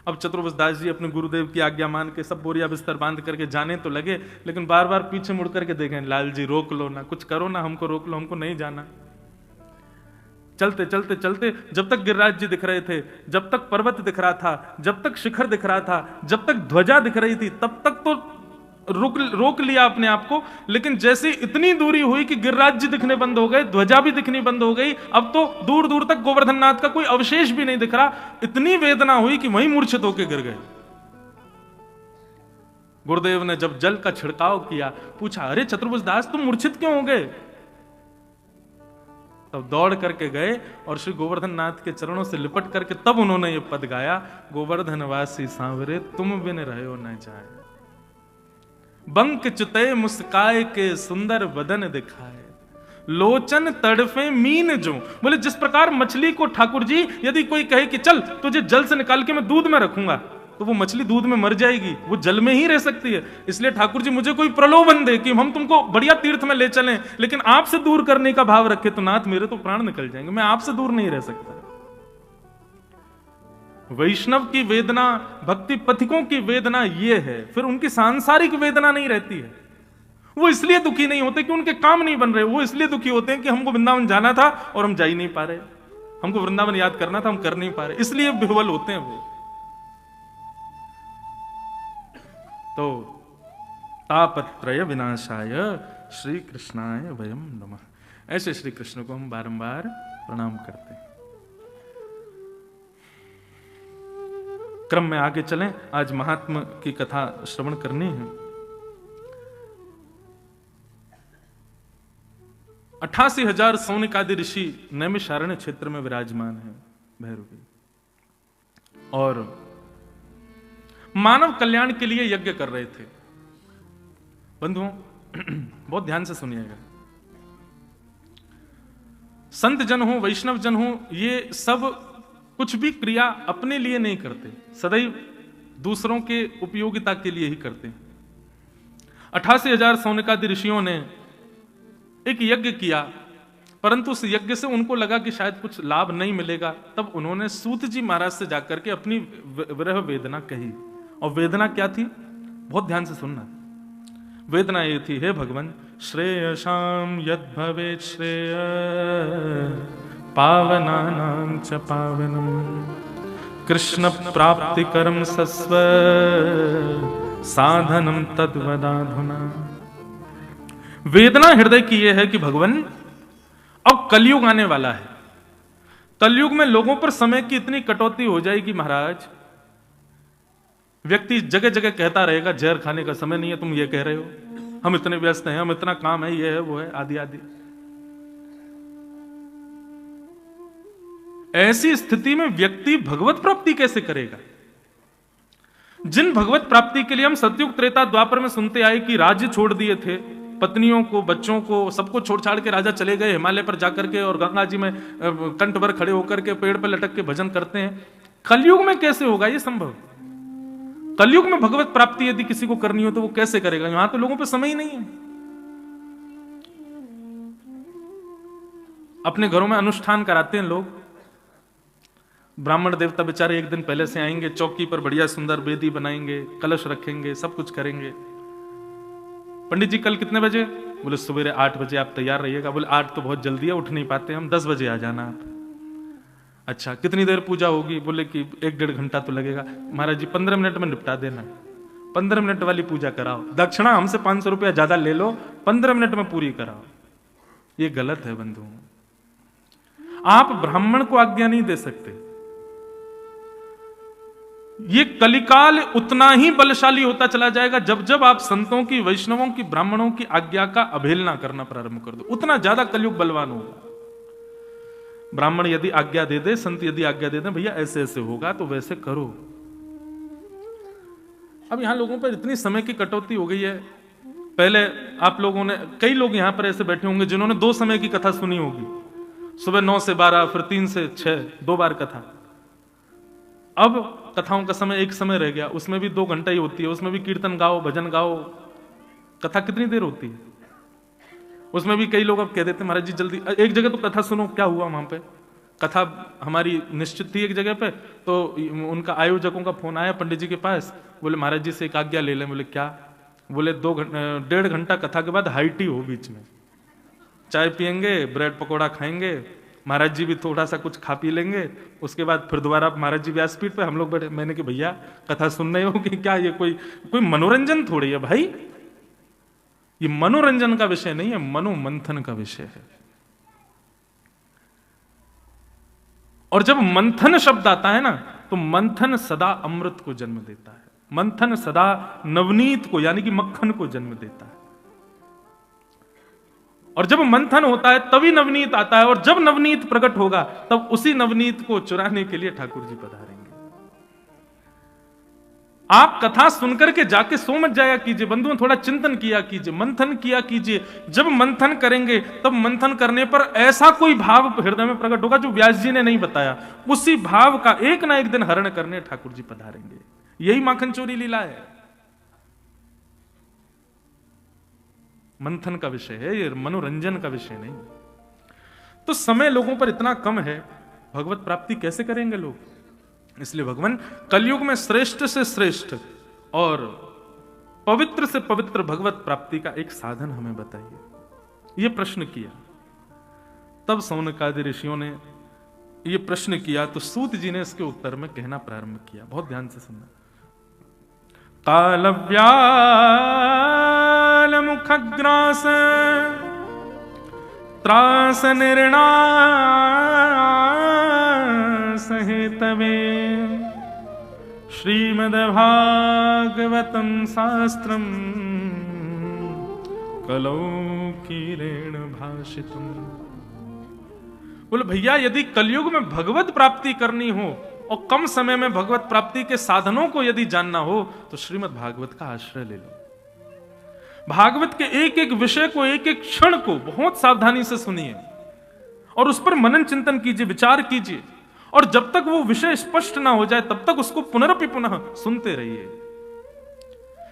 अब चतुर्भुज दास जी अपने गुरुदेव की आज्ञा मान के सब बोरिया बिस्तर बांध करके जाने तो लगे, लेकिन बार बार पीछे मुड़ करके देखें, लाल जी रोक लो ना, कुछ करो ना, हमको रोक लो, हमको नहीं जाना। चलते चलते चलते जब तक गिरिराज जी दिख रहे थे, जब तक पर्वत दिख रहा था, जब तक शिखर दिख रहा था, जब तक ध्वजा दिख रही थी, तब तक तो रोक लिया अपने आप को। लेकिन जैसे इतनी दूरी हुई कि गिरिराज जी दिखने बंद हो गए, ध्वजा भी दिखनी बंद हो गई, अब तो दूर दूर तक गोवर्धननाथ का कोई अवशेष भी नहीं दिख रहा। इतनी वेदना हुई कि वहीं मूर्छित होकर गिर गए। गुरुदेव ने जब जल का छिड़काव किया, पूछा, अरे चतुर्भुज दास तुम मूर्छित क्यों हो गए? तब दौड़ करके गए और श्री गोवर्धन नाथ के चरणों से लिपट करके तब उन्होंने ये पद गाया, गोवर्धन वासी सांवरे तुम बिन रहो न जाए, बंक चुते मुस्काए के सुंदर बदन दिखाए, लोचन तड़फे मीन जो। बोले जिस प्रकार मछली को ठाकुर जी यदि कोई कहे कि चल तुझे जल से निकाल के मैं दूध में रखूंगा, तो वो मछली दूध में मर जाएगी, वो जल में ही रह सकती है। इसलिए ठाकुर जी मुझे कोई प्रलोभन दे कि हम तुमको बढ़िया तीर्थ में ले चलें, लेकिन आपसे दूर करने का भाव रखे तो नाथ मेरे तो प्राण निकल जाएंगे, मैं आपसे दूर नहीं रह सकता। वैष्णव की वेदना, भक्ति पथिकों की वेदना ये है, फिर उनकी सांसारिक वेदना नहीं रहती है। वो इसलिए दुखी नहीं होते कि उनके काम नहीं बन रहे, वो इसलिए दुखी होते हैं कि हमको वृंदावन जाना था और हम जा ही नहीं पा रहे, हमको वृंदावन याद करना था हम कर नहीं पा रहे, इसलिए विह्वल होते हैं वो। तो तापत्रय विनाशाय श्री कृष्णाय वयम नमः। ऐसे श्री कृष्ण को हम बारंबार प्रणाम करते हैं। क्रम में आगे चलें, आज महात्मा की कथा श्रवण करनी है। 88,000 सौनिकादि ऋषि नैमिषारण्य क्षेत्र में विराजमान है भैरवी, और मानव कल्याण के लिए यज्ञ कर रहे थे। बंधुओं बहुत ध्यान से सुनिएगा, संत जन हो, वैष्णव जन हो, ये सब कुछ भी क्रिया अपने लिए नहीं करते, सदैव दूसरों के उपयोगिता के लिए ही करते हैं। 88,000 सौनिकादि ऋषियों ने एक यज्ञ किया, परंतु उस यज्ञ से उनको लगा कि शायद कुछ लाभ नहीं मिलेगा। तब उन्होंने सूत जी महाराज से जाकर के अपनी विरह वेदना कही। और वेदना क्या थी, बहुत ध्यान से सुनना। वेदना ये थी, हे भगवान, श्रेयसाम यद भवेत् श्रेय पावनानां च पावनम कृष्ण प्राप्ति कर्म सस्व साधनम तद्वदाधुना। वेदना हृदय की यह है कि भगवान अब कलयुग आने वाला है, कलयुग में लोगों पर समय की इतनी कटौती हो जाएगी महाराज, व्यक्ति जगह जगह कहता रहेगा जहर खाने का समय नहीं है, तुम ये कह रहे हो, हम इतने व्यस्त हैं, हम इतना काम है, ये है वो है, आदि आदि। ऐसी स्थिति में व्यक्ति भगवत प्राप्ति कैसे करेगा? जिन भगवत प्राप्ति के लिए हम सतयुग त्रेता द्वापर में सुनते आए कि राज्य छोड़ दिए थे, पत्नियों को, बच्चों को, सबको छोड़ छाड़ के राजा चले गए हिमालय पर जाकर के, और गंगा जी में कंठ भर खड़े होकर के पेड़ पर लटक के भजन करते हैं। कलयुग में कैसे होगा ये संभव? कलयुग में भगवत प्राप्ति यदि किसी को करनी हो तो वो कैसे करेगा? यहां तो लोगों पे समय ही नहीं है। अपने घरों में अनुष्ठान कराते हैं लोग, ब्राह्मण देवता बेचारे एक दिन पहले से आएंगे, चौकी पर बढ़िया सुंदर वेदी बनाएंगे, कलश रखेंगे, सब कुछ करेंगे। पंडित जी कल कितने बजे? बोले सवेरे 8 बजे आप तैयार रहिएगा। बोले 8 तो बहुत जल्दी है, उठ नहीं पाते हम, 10 बजे आ जाना आप। अच्छा कितनी देर पूजा होगी? बोले कि 1-1.5 घंटा तो लगेगा। महाराज जी 15 मिनट में निपटा देना, 15 मिनट वाली पूजा कराओ, दक्षिणा हमसे 500 रुपया ज्यादा ले लो, 15 मिनट में पूरी कराओ। ये गलत है बंधु, आप ब्राह्मण को आज्ञा नहीं दे सकते। ये कलिकाल उतना ही बलशाली होता चला जाएगा जब जब आप संतों की, वैष्णवों की, ब्राह्मणों की आज्ञा का अवहेलना करना प्रारंभ कर दो, उतना ज्यादा कलयुग बलवान होगा। ब्राह्मण यदि आज्ञा दे दे, संत यदि आज्ञा दे दे, भैया ऐसे ऐसे होगा तो वैसे करो। अब यहां लोगों पर इतनी समय की कटौती हो गई है। पहले आप लोगों ने, कई लोग यहां पर ऐसे बैठे होंगे जिन्होंने 2 समय की कथा सुनी होगी, सुबह 9 से 12, फिर 3 से 6, 2 बार कथा। अब कथाओं का समय एक समय रह गया, उसमें भी 2 घंटा ही होती है, उसमें भी कीर्तन गाओ, भजन गाओ, कथा कितनी देर होती है? उसमें भी कई लोग अब कह देते महाराज जी जल्दी, एक जगह तो कथा सुनो, क्या हुआ वहां पे? कथा हमारी निश्चित थी एक जगह पे, तो उनका आयोजकों का फोन आया पंडित जी के पास, बोले महाराज जी से एक आज्ञा ले लें। बोले क्या? बोले 1.5 घंटा कथा के बाद हाई टी हो, बीच में चाय पियेंगे, ब्रेड पकौड़ा खाएंगे, महाराज जी भी थोड़ा सा कुछ खा पी लेंगे, उसके बाद फिर दोबारा महाराज जी व्यासपीठ पे, हम लोग बैठे। मैंने कि भैया कथा सुन रहे हो कि क्या? ये कोई मनोरंजन थोड़ी है भाई, ये मनोरंजन का विषय नहीं है, मनोमंथन का विषय है। और जब मंथन शब्द आता है ना, तो मंथन सदा अमृत को जन्म देता है। मंथन सदा नवनीत को यानी कि मक्खन को जन्म देता है, और जब मंथन होता है तभी नवनीत आता है, और जब नवनीत प्रकट होगा तब उसी नवनीत को चुराने के लिए ठाकुर जी पधारेंगे। आप कथा सुनकर के जाके सो मत जाया कीजिए बंधुओं, थोड़ा चिंतन किया कीजिए, मंथन किया कीजिए। जब मंथन करेंगे तब मंथन करने पर ऐसा कोई भाव हृदय में प्रकट होगा जो व्यास जी ने नहीं बताया, उसी भाव का एक ना एक दिन हरण करने ठाकुर जी पधारेंगे। यही माखन चोरी लीला है, मंथन का विषय है, ये मनोरंजन का विषय नहीं। तो समय लोगों पर इतना कम है, भगवत प्राप्ति कैसे करेंगे लोग? इसलिए भगवान कलयुग में श्रेष्ठ से श्रेष्ठ और पवित्र से पवित्र भगवत प्राप्ति का एक साधन हमें बताइए। यह प्रश्न किया, तब सौनकादि ऋषियों ने यह प्रश्न किया तो सूत जी ने इसके उत्तर में कहना प्रारंभ किया। बहुत ध्यान से सुनना। कालव्याल मुखग्रास त्रास निर्णास हेतवे श्रीमद्भागवतं शास्त्रम् कलौ कीलेन भाषितम्। बोले भैया, यदि कलयुग में भगवत प्राप्ति करनी हो और कम समय में भगवत प्राप्ति के साधनों को यदि जानना हो तो श्रीमद् भागवत का आश्रय ले लो। भागवत के एक एक विषय को, एक एक क्षण को बहुत सावधानी से सुनिए और उस पर मनन चिंतन कीजिए, विचार कीजिए, और जब तक वो विषय स्पष्ट ना हो जाए तब तक उसको पुनरपि पुनः सुनते रहिए।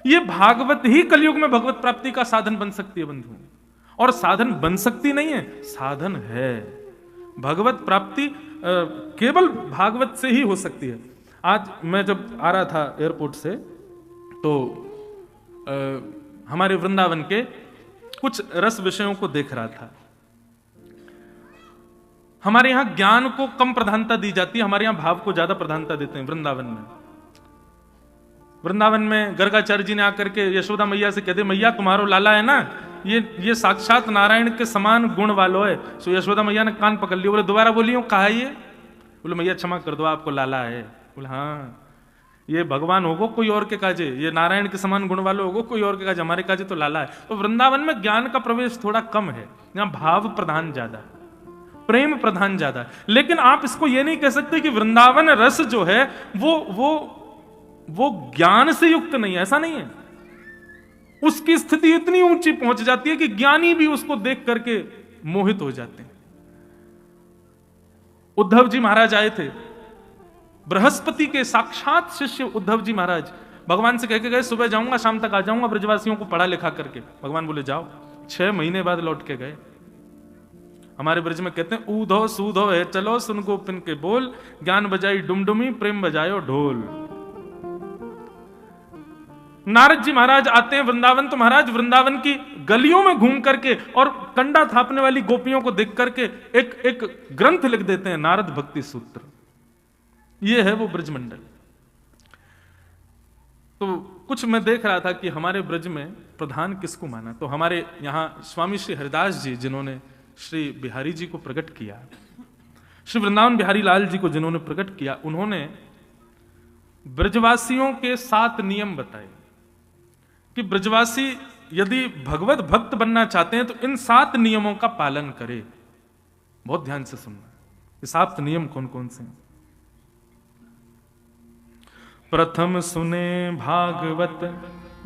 ये भागवत ही कलयुग में भगवत प्राप्ति का साधन बन सकती है बंधु, और साधन बन सकती नहीं है, साधन है। भगवत प्राप्ति केवल भागवत से ही हो सकती है। आज मैं जब आ रहा था एयरपोर्ट से तो हमारे वृंदावन के कुछ रस विषयों को देख रहा था। हमारे यहां ज्ञान को कम प्रधानता दी जाती है, हमारे यहां भाव को ज्यादा प्रधानता देते हैं। वृंदावन में गर्गाचार्य जी ने आकर के यशोदा मैया से कहते, मैया तुम्हारो लाला है ना, ये साक्षात नारायण के समान गुण वालो है। सो यशोदा मैया ने कान पकड़ लिया, बोले दोबारा बोलियो कहा ये? बोले मैया क्षमा कर दो, आपको लाला है। बोले हाँ, ये भगवान होगो कोई और के काजे, ये नारायण के समान गुण वालो होगो कोई और के काजे, हमारे काजे तो लाला है। तो वृंदावन में ज्ञान का प्रवेश थोड़ा कम है, यहाँ भाव प्रधान ज्यादा है, प्रेम प्रधान ज्यादा है। लेकिन आप इसको ये नहीं कह सकते कि वृंदावन रस जो है वो ज्ञान से युक्त नहीं है, ऐसा नहीं है। उसकी स्थिति इतनी ऊंची पहुंच जाती है कि ज्ञानी भी उसको देख करके मोहित हो जाते हैं। उद्धव जी महाराज आए थे, बृहस्पति के साक्षात शिष्य उद्धव जी महाराज भगवान से कह के गए, सुबह जाऊंगा शाम तक आ जाऊंगा, ब्रजवासियों को पढ़ा लिखा करके। भगवान बोले जाओ। 6 महीने बाद लौट के गए। हमारे ब्रज में कहते हैं ऊधो सूधो है चलो सुन गोपिन के बोल, ज्ञान बजाई डुमडुमी प्रेम बजायो ढोल। नारद जी महाराज आते हैं वृंदावन, तो महाराज वृंदावन की गलियों में घूम करके और कंडा थापने वाली गोपियों को देख करके एक ग्रंथ लिख देते हैं, नारद भक्ति सूत्र। ये है वो ब्रजमंडल। तो कुछ मैं देख रहा था कि हमारे ब्रज में प्रधान किसको माना। तो हमारे यहां स्वामी श्री हरिदास जी, जिन्होंने श्री बिहारी जी को प्रकट किया, श्री वृंदावन बिहारी लाल जी को जिन्होंने प्रकट किया, उन्होंने ब्रजवासियों के 7 नियम बताए कि ब्रजवासी यदि भगवत भक्त बनना चाहते हैं तो इन 7 नियमों का पालन करें। बहुत ध्यान से सुनना, ये 7 नियम कौन कौन से हैं। प्रथम सुने भागवत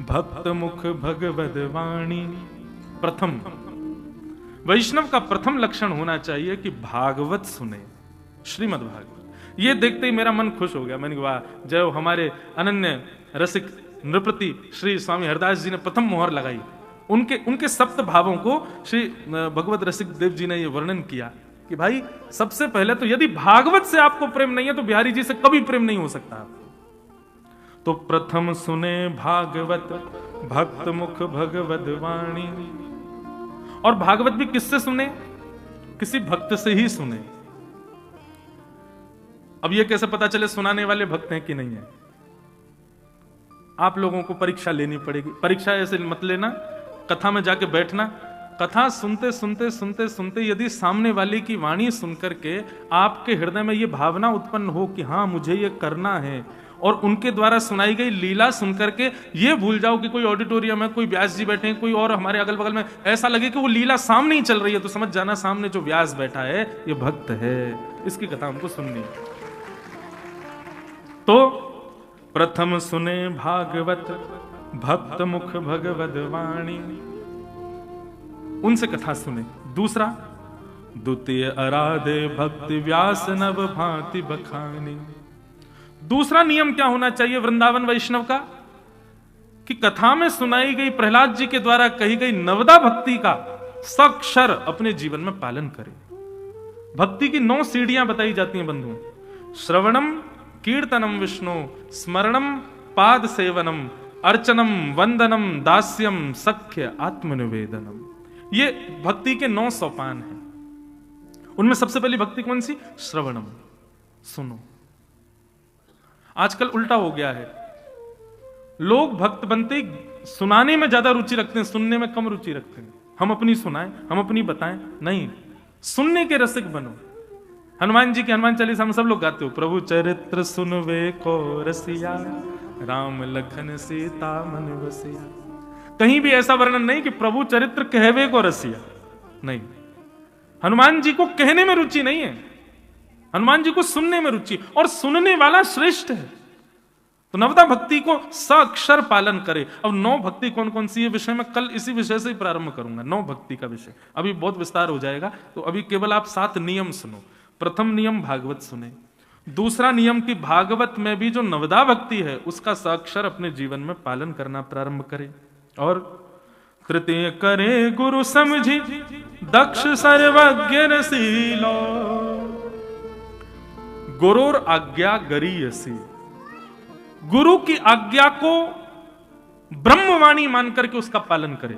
भक्त मुख भगवद वाणी। प्रथम वैष्णव का प्रथम लक्षण होना चाहिए कि भागवत सुने, श्रीमद् भागवत। ये देखते ही मेरा मन खुश हो गया। मैंने कहा जय हो, हमारे अनन्य रसिक नृपति श्री स्वामी हरदास जी ने प्रथम मोहर लगाई। उनके सप्त भावों को श्री भगवत रसिक देव जी ने यह वर्णन किया कि भाई सबसे पहले तो यदि भागवत से आपको प्रेम नहीं है तो बिहारी जी से कभी प्रेम नहीं हो सकता आपको। तो प्रथम सुने भागवत भक्त मुख भगवद वाणी। और भागवत भी किससे सुने? किसी भक्त से ही सुने। अब यह कैसे पता चले सुनाने वाले भक्त हैं कि नहीं है? आप लोगों को परीक्षा लेनी पड़ेगी। परीक्षा ऐसे मत लेना, कथा में जाके बैठना, कथा सुनते सुनते सुनते सुनते यदि सामने वाले की वाणी सुनकर के आपके हृदय में यह भावना उत्पन्न हो कि हाँ मुझे ये करना है, और उनके द्वारा सुनाई गई लीला सुनकर के ये भूल जाओ कि कोई ऑडिटोरियम है, कोई व्यास जी बैठे हैं, कोई और हमारे अगल बगल में, ऐसा लगे कि वो लीला सामने ही चल रही है, तो समझ जाना सामने जो व्यास बैठा है ये भक्त है, इसकी कथा हमको सुननी है। तो प्रथम सुने भागवत भक्त मुख भगवद वाणी, उनसे कथा सुने। दूसरा, द्वितीय आराधे भक्ति व्यास नव भांति बखानी। दूसरा नियम क्या होना चाहिए वृंदावन वैष्णव का, कि कथा में सुनाई गई प्रहलाद जी के द्वारा कही गई नवदा भक्ति का सक्षर अपने जीवन में पालन करें। भक्ति की 9 सीढ़ियां बताई जाती हैं बंधुओं। श्रवणम कीर्तनम विष्णु, स्मरणम पाद सेवनम, अर्चनम वंदनम दास्यम सख्य आत्मनिवेदनम। ये भक्ति के 9 सोपान हैं। उनमें सबसे पहली भक्ति कौन सी? श्रवणम, सुनो। आजकल उल्टा हो गया है, लोग भक्त बनते सुनाने में ज्यादा रुचि रखते हैं, सुनने में कम रुचि रखते हैं। हम अपनी सुनाएं, हम अपनी बताएं, नहीं, सुनने के रसिक बनो। हनुमान जी की हनुमान चालीसा हम सब लोग गाते हो, प्रभु चरित्र सुनवे को रसिया, राम लखन सीता मन बसिया। कहीं भी ऐसा वर्णन नहीं कि प्रभु चरित्र कहवे को रसिया, नहीं। हनुमान जी को कहने में रुचि नहीं है, हनुमान जी को सुनने में रुचि, और सुनने वाला श्रेष्ठ है। तो नवदा भक्ति को साक्षर पालन करे। अब 9 भक्ति कौन कौन सी है विषय में कल इसी विषय से ही प्रारंभ करूंगा। 9 भक्ति का विषय अभी बहुत विस्तार हो जाएगा, तो अभी केवल आप 7 नियम सुनो। प्रथम नियम भागवत सुने। दूसरा नियम कि भागवत में भी जो नवदा भक्ति है उसका साक्षर अपने जीवन में पालन करना प्रारंभ करे। और तृतीय करे गुरु समझी दक्ष सर्वज्ञ रसीलो, गुरुर आज्ञा गरीयसी। गुरु की आज्ञा को ब्रह्मवाणी मान करके उसका पालन करे,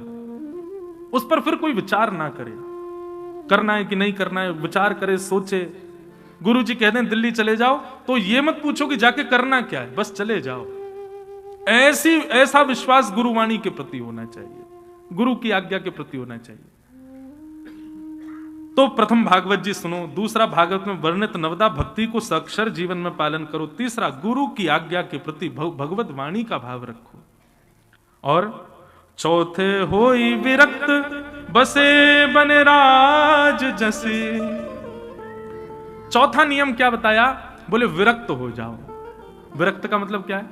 उस पर फिर कोई विचार ना करे, करना है कि नहीं करना है, विचार करे, सोचे। गुरु जी कहते हैं दिल्ली चले जाओ, तो ये मत पूछो कि जाके करना क्या है, बस चले जाओ। ऐसा विश्वास गुरुवाणी के प्रति होना चाहिए, गुरु की आज्ञा के प्रति होना चाहिए। तो प्रथम भागवत जी सुनो। दूसरा, भागवत में वर्णित नवदा भक्ति को साक्षर जीवन में पालन करो। तीसरा, गुरु की आज्ञा के प्रति भगवत वाणी का भाव रखो। और चौथे, होई विरक्त बसे बने राज जसे। चौथा नियम क्या बताया? बोले विरक्त हो जाओ। विरक्त का मतलब क्या है?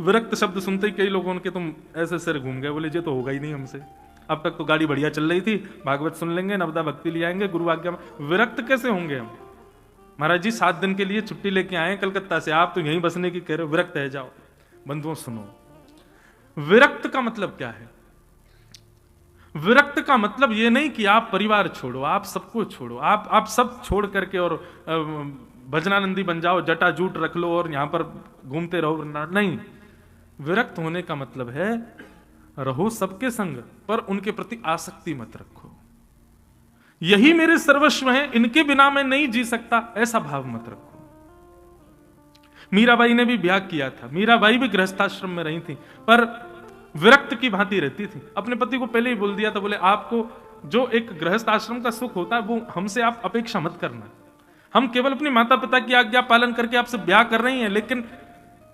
विरक्त शब्द सुनते ही कई लोगों के तुम ऐसे सिर घूम गए, बोले ये तो होगा ही नहीं हमसे, अब तक तो गाड़ी बढ़िया चल रही थी, भागवत सुन लेंगे, नवदा भक्ति ले आएंगे, गुरु आज्ञा में विरक्त कैसे होंगे हम? महाराज जी 7 दिन के लिए छुट्टी लेके आए कलकत्ता से, आप तो यहीं बसने की कह रहे हो, विरक्त है जाओ। बंधुओं सुनो, विरक्त का मतलब क्या है? विरक्त का मतलब ये नहीं कि आप परिवार छोड़ो, आप सबको छोड़ो, आप सब छोड़ करके और भजनानंदी बन जाओ, जटा जूट रख लो और यहां पर घूमते रहो, नहीं। विरक्त होने का मतलब है रहो सबके संग, पर उनके प्रति आसक्ति मत रखो। यही मेरे सर्वस्व हैं, इनके बिना मैं नहीं जी सकता, ऐसा भाव मत रखो। मीराबाई ने भी ब्याह किया था, मीराबाई भी गृहस्थाश्रम में रही थी, पर विरक्त की भांति रहती थी। अपने पति को पहले ही बोल दिया था, बोले आपको जो एक गृहस्थ आश्रम का सुख होता है वो हमसे आप अपेक्षा मत करना। हम केवल अपने माता पिता की आज्ञा पालन करके आपसे ब्याह कर रही हैं, लेकिन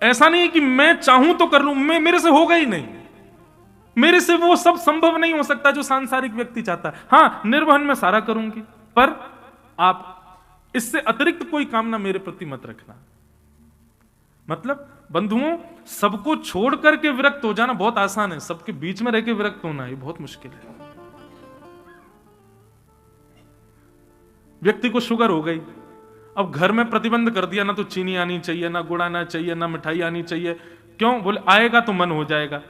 ऐसा नहीं है कि मैं चाहूं तो कर लूं, मेरे से होगा ही नहीं, मेरे से वो सब संभव नहीं हो सकता जो सांसारिक व्यक्ति चाहता है। हां, निर्वहन में सारा करूंगी, पर आप इससे अतिरिक्त कोई कामना मेरे प्रति मत रखना। मतलब बंधुओं, सबको छोड़ करके विरक्त हो जाना बहुत आसान है, सबके बीच में रह के विरक्त होना ये बहुत मुश्किल है। व्यक्ति को शुगर हो गई, अब घर में प्रतिबंध कर दिया, ना तो चीनी आनी चाहिए, ना गुड़ आना चाहिए, ना मिठाई आनी चाहिए। क्यों? बोले आएगा तो मन हो जाएगा,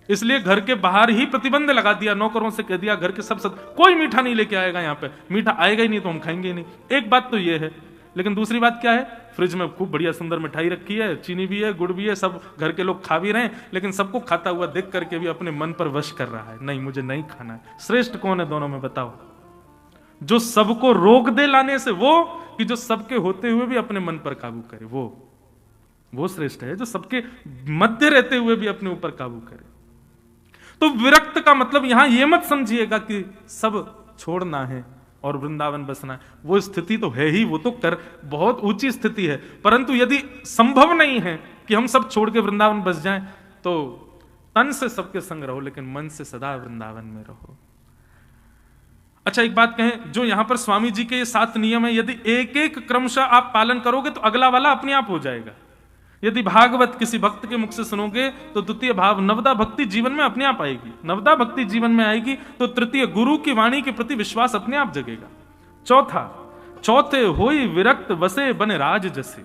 इसलिए घर के बाहर ही प्रतिबंध लगा दिया, नौकरों से कह दिया घर के सब कोई मीठा नहीं लेके आएगा, यहाँ पे मीठा आएगा ही नहीं तो हम खाएंगे ही नहीं। एक बात तो ये है, लेकिन दूसरी बात क्या है? फ्रिज में खूब बढ़िया सुंदर मिठाई रखी है, चीनी भी है, गुड़ भी है, सब घर के लोग खा भी रहे हैं, लेकिन सबको खाता हुआ देख करके भी अपने मन पर वश कर रहा है, नहीं मुझे नहीं खाना है। श्रेष्ठ कौन है दोनों में बताओ? जो सबको रोक दे लाने से, वो कि जो सबके होते हुए भी अपने मन पर काबू करे, वो श्रेष्ठ है, जो सबके मध्य रहते हुए भी अपने ऊपर काबू करे। तो विरक्त का मतलब यहां यह मत समझिएगा कि सब छोड़ना है और वृंदावन बसना है, वो स्थिति तो है ही, वो तो कर बहुत ऊंची स्थिति है, परंतु यदि संभव नहीं है कि हम सब छोड़ के वृंदावन बस जाएं, तो तन से सबके संग रहो लेकिन मन से सदा वृंदावन में रहो। अच्छा एक बात कहें, जो यहां पर स्वामी जी के ये 7 नियम है, यदि एक एक क्रमशः आप पालन करोगे तो अगला वाला अपने आप हो जाएगा। यदि भागवत किसी भक्त के मुख से सुनोगे तो द्वितीय भाव नवदा भक्ति जीवन में अपने आप आएगी, नवदा भक्ति जीवन में आएगी तो तृतीय गुरु की वाणी के प्रति विश्वास अपने आप जगेगा। चौथे होई विरक्त बसे बने राज जसे,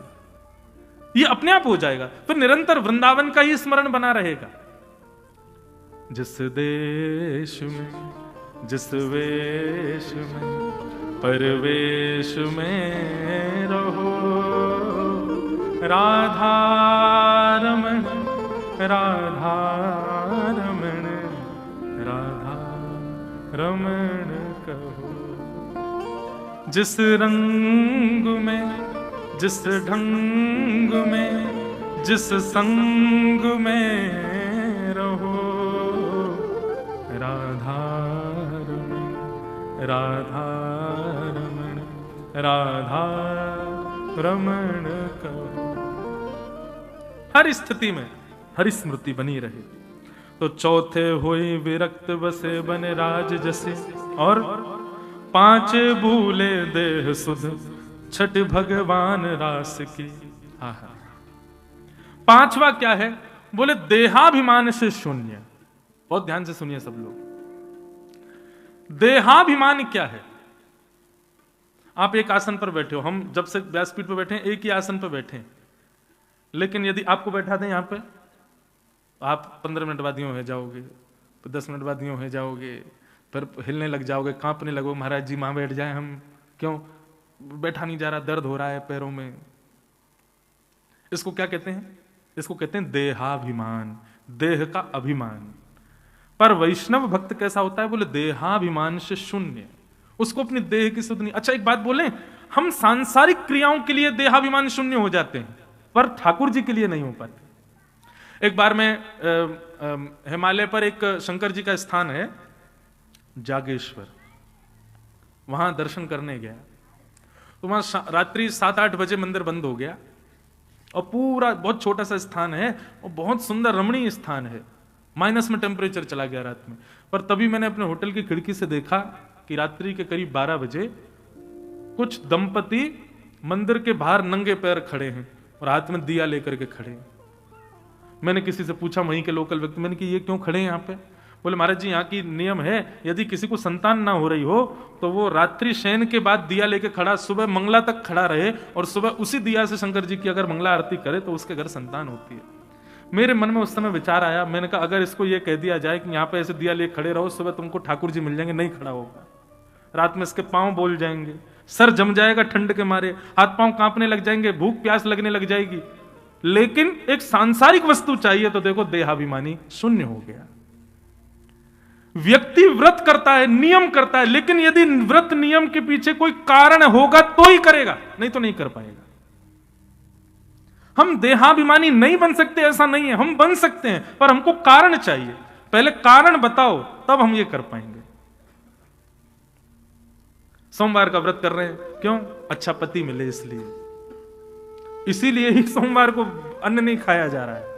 ये अपने आप हो जाएगा। फिर निरंतर वृंदावन का ही स्मरण बना रहेगा। जिस देश में जिस वेश में परवेश में रहो, राधा रमण राधा रमण राधा रमण कहो। जिस रंग में जिस ढंग में जिस संग में रहो, राधा रमण राधा रमण राधा रमण कहो। हर स्थिति में हरि स्मृति बनी रहे। तो चौथे होई विरक्त बसे बने राज जसे, और 5 भूले देह सुध छठ भगवान रास की। हाँ हाँ, 5वां क्या है? बोले देहाभिमान से शून्य। बहुत ध्यान से सुनिए सब लोग, देहाभिमान क्या है? आप एक आसन पर बैठे हो, हम जब से व्यासपीठ पर बैठे हैं एक ही आसन पर बैठे हैं, लेकिन यदि आपको बैठा दें यहां पे, आप 15 मिनट बाद यूं हो जाओगे, तो 10 मिनट बाद यूं हो जाओगे, फिर हिलने लग जाओगे, कांपने लगोगे, महाराज जी वहां बैठ जाए हम, क्यों बैठा नहीं जा रहा, दर्द हो रहा है पैरों में। इसको क्या कहते हैं? इसको कहते हैं देहाभिमान, देह का अभिमान। पर वैष्णव भक्त कैसा होता है? बोले देहाभिमान से शून्य, उसको अपनी देह की सुध नहीं। अच्छा एक बात बोले, हम सांसारिक क्रियाओं के लिए देहाभिमान शून्य हो जाते हैं, पर ठाकुर जी के लिए नहीं हो पाते। एक बार मैं हिमालय पर एक शंकर जी का स्थान है जागेश्वर, वहां दर्शन करने गया। तो वहां रात्रि 7-8 बजे मंदिर बंद हो गया, और पूरा बहुत छोटा सा स्थान है और बहुत सुंदर रमणीय स्थान है। माइनस में टेम्परेचर चला गया रात में, पर तभी मैंने अपने होटल की खिड़की से देखा कि रात्रि के करीब 12 बजे कुछ दंपति मंदिर के बाहर नंगे पैर खड़े हैं और हाथ में दिया लेकर के खड़े हैं। मैंने किसी से पूछा, वहीं के लोकल व्यक्ति, मैंने कि ये क्यों खड़े हैं यहाँ पे? बोले महाराज जी यहाँ की नियम है, यदि किसी को संतान ना हो रही हो तो वो रात्रि शयन के बाद दिया लेके खड़ा सुबह मंगला तक खड़ा रहे, और सुबह उसी दिया से शंकर जी की अगर मंगला आरती करे तो उसके घर संतान होती है। मेरे मन में उस समय विचार आया, मैंने कहा अगर इसको ये कह दिया जाए कि यहाँ पे ऐसे दिया लेके खड़े रहो, सुबह तुमको ठाकुर जी मिल जाएंगे, नहीं खड़ा होगा, रात में इसके पांव बोल जाएंगे, सर जम जाएगा ठंड के मारे, हाथ पांव कांपने लग जाएंगे, भूख प्यास लगने लग जाएगी। लेकिन एक सांसारिक वस्तु चाहिए तो देखो देहाभिमानी शून्य हो गया। व्यक्ति व्रत करता है, नियम करता है, लेकिन यदि व्रत नियम के पीछे कोई कारण होगा तो ही करेगा, नहीं तो नहीं कर पाएगा। हम देहाभिमानी नहीं बन सकते ऐसा नहीं है, हम बन सकते हैं, पर हमको कारण चाहिए। पहले कारण बताओ तब हम ये कर पाएंगे। सोमवार का व्रत कर रहे हैं, क्यों? अच्छा पति मिले इसलिए, इसीलिए ही सोमवार को अन्न नहीं खाया जा रहा है।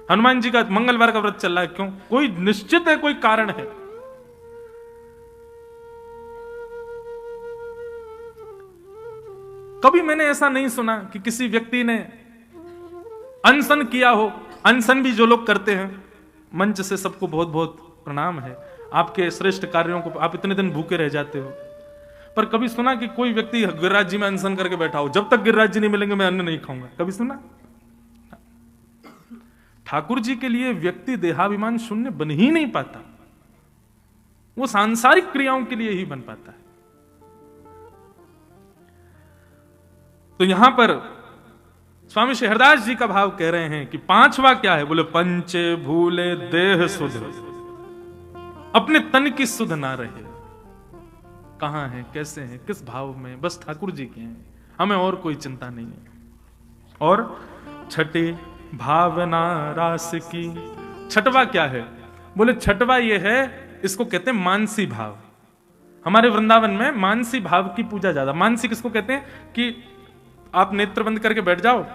हनुमान जी का मंगलवार का व्रत चल रहा है, क्यों? कोई निश्चित है, कोई कारण है। कभी मैंने ऐसा नहीं सुना कि किसी व्यक्ति ने अनशन किया हो। अनशन भी जो लोग करते हैं, मंच से सबको बहुत बहुत प्रणाम है, आपके श्रेष्ठ कार्यों को, आप इतने दिन भूखे रह जाते हो। पर कभी सुना कि कोई व्यक्ति गिरिराज जी में अनशन करके बैठा हो, जब तक गिरिराज जी नहीं मिलेंगे मैं अन्न नहीं खाऊंगा? कभी सुना? ठाकुर जी के लिए व्यक्ति देहाभिमान शून्य बन ही नहीं पाता, वो सांसारिक क्रियाओं के लिए ही बन पाता है। तो यहां पर स्वामी श्री हरदास जी का भाव कह रहे हैं कि 5वां क्या है? बोले पंच भूले देह सुध, अपने तन की सुध ना रहे। कहां है, कैसे है, किस भाव में? बस ठाकुर जी के हैं, हमें और कोई चिंता नहीं है। और छठे भावना रास की। छठवा क्या है? बोले छठवा ये है, इसको कहते हैं मानसी भाव। हमारे वृंदावन में मानसी भाव की पूजा ज्यादा। मानसी किसको कहते हैं कि आप नेत्र बंद करके बैठ जाओ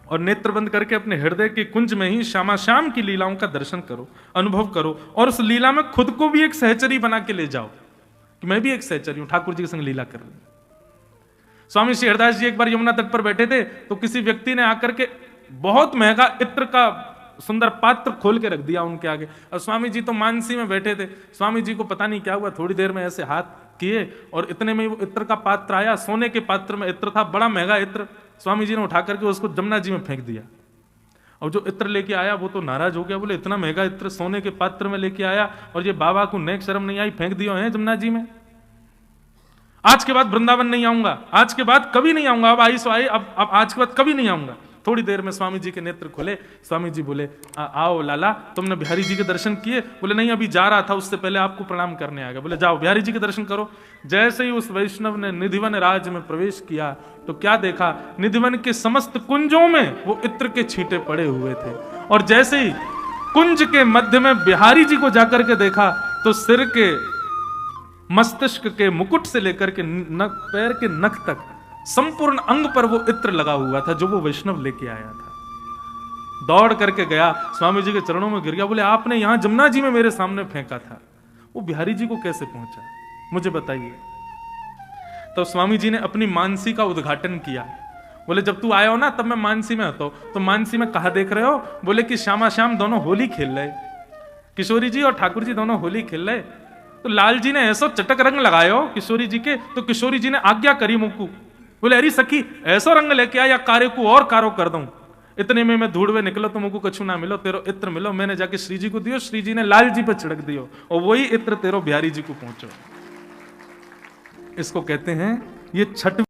और नेत्र बंद करके अपने हृदय के कुंज में ही श्यामा श्याम की लीलाओं का दर्शन करो, अनुभव करो, और उस लीला में खुद को भी एक सहचरी बना के ले जाओ कि मैं भी एक सहचरी हूं, ठाकुर जी के संग लीला कर रही हूं। स्वामी श्री हरदास जी एक बार यमुना तट पर बैठे थे तो किसी व्यक्ति ने आकर के बहुत महंगा इत्र का सुंदर पात्र खोल के रख दिया उनके आगे, और स्वामी जी तो मानसी में बैठे थे। स्वामी जी को पता नहीं क्या हुआ, थोड़ी देर में ऐसे हाथ किए और इतने में वो इत्र का पात्र आया, सोने के पात्र में इत्र था, बड़ा महंगा इत्र। स्वामी जी ने उठा करके उसको जमुना जी में फेंक दिया, और जो इत्र लेके आया वो तो नाराज हो गया, बोले इतना महंगा इत्र सोने के पात्र में लेके आया और ये बाबा को नेक शर्म नहीं आई, फेंक दिया है जमुना जी में। आज के बाद वृंदावन नहीं आऊंगा, आज के बाद कभी नहीं आऊंगा, अब आई सो आई, अब आज के बाद कभी नहीं आऊंगा। थोड़ी देर में स्वामी जी के नेत्र खुले, स्वामी जी बोले आओ लाला, तुमने बिहारी जी के दर्शन किए? बोले नहीं, अभी जा रहा था, उससे पहले आपको प्रणाम करने आ गया। बोले जाओ बिहारी जी के दर्शन करो। जैसे ही उस वैष्णव ने निधिवन राज में प्रवेश किया तो क्या देखा, निधिवन के समस्त कुंजों में वो इत्र के छींटे पड़े हुए थे, और जैसे ही कुंज के मध्य में बिहारी जी को जाकर के देखा तो सिर के मस्तिष्क के मुकुट से लेकर के नख, पैर के नख तक संपूर्ण अंग पर वो इत्र लगा हुआ था जो वो वैष्णव लेके आया था। दौड़ करके गया, स्वामी जी के चरणों में गिर गया, बोले आपने यहां जमुना जी में मेरे सामने फेंका था, वो बिहारी जी को कैसे पहुंचा, मुझे बताइए। तो स्वामी जी ने अपनी मानसी का उद्घाटन किया। बोले जब तू आया हो ना तब मैं मानसी में आता हूं, तो मानसी में कहा देख रहे हो? बोले कि श्यामा श्याम दोनों होली खेल रहे, किशोरी जी और ठाकुर जी दोनों होली खेल रहे, तो लाल जी ने ऐसा चटक रंग लगाए हो किशोरी जी के, तो किशोरी जी ने आज्ञा करी मुझको, बोले अरे सखी ऐसा रंग लेके आ या कारे को और कारो कर दूं। इतने में मैं धूड़ में निकलो तो मुझको कछु ना मिलो, तेरो इत्र मिलो। मैंने जाके श्री जी को दियो, श्री जी ने लाल जी पर छिड़क दियो, और वही इत्र तेरो बिहारी जी को पहुंचो। इसको कहते हैं ये छठ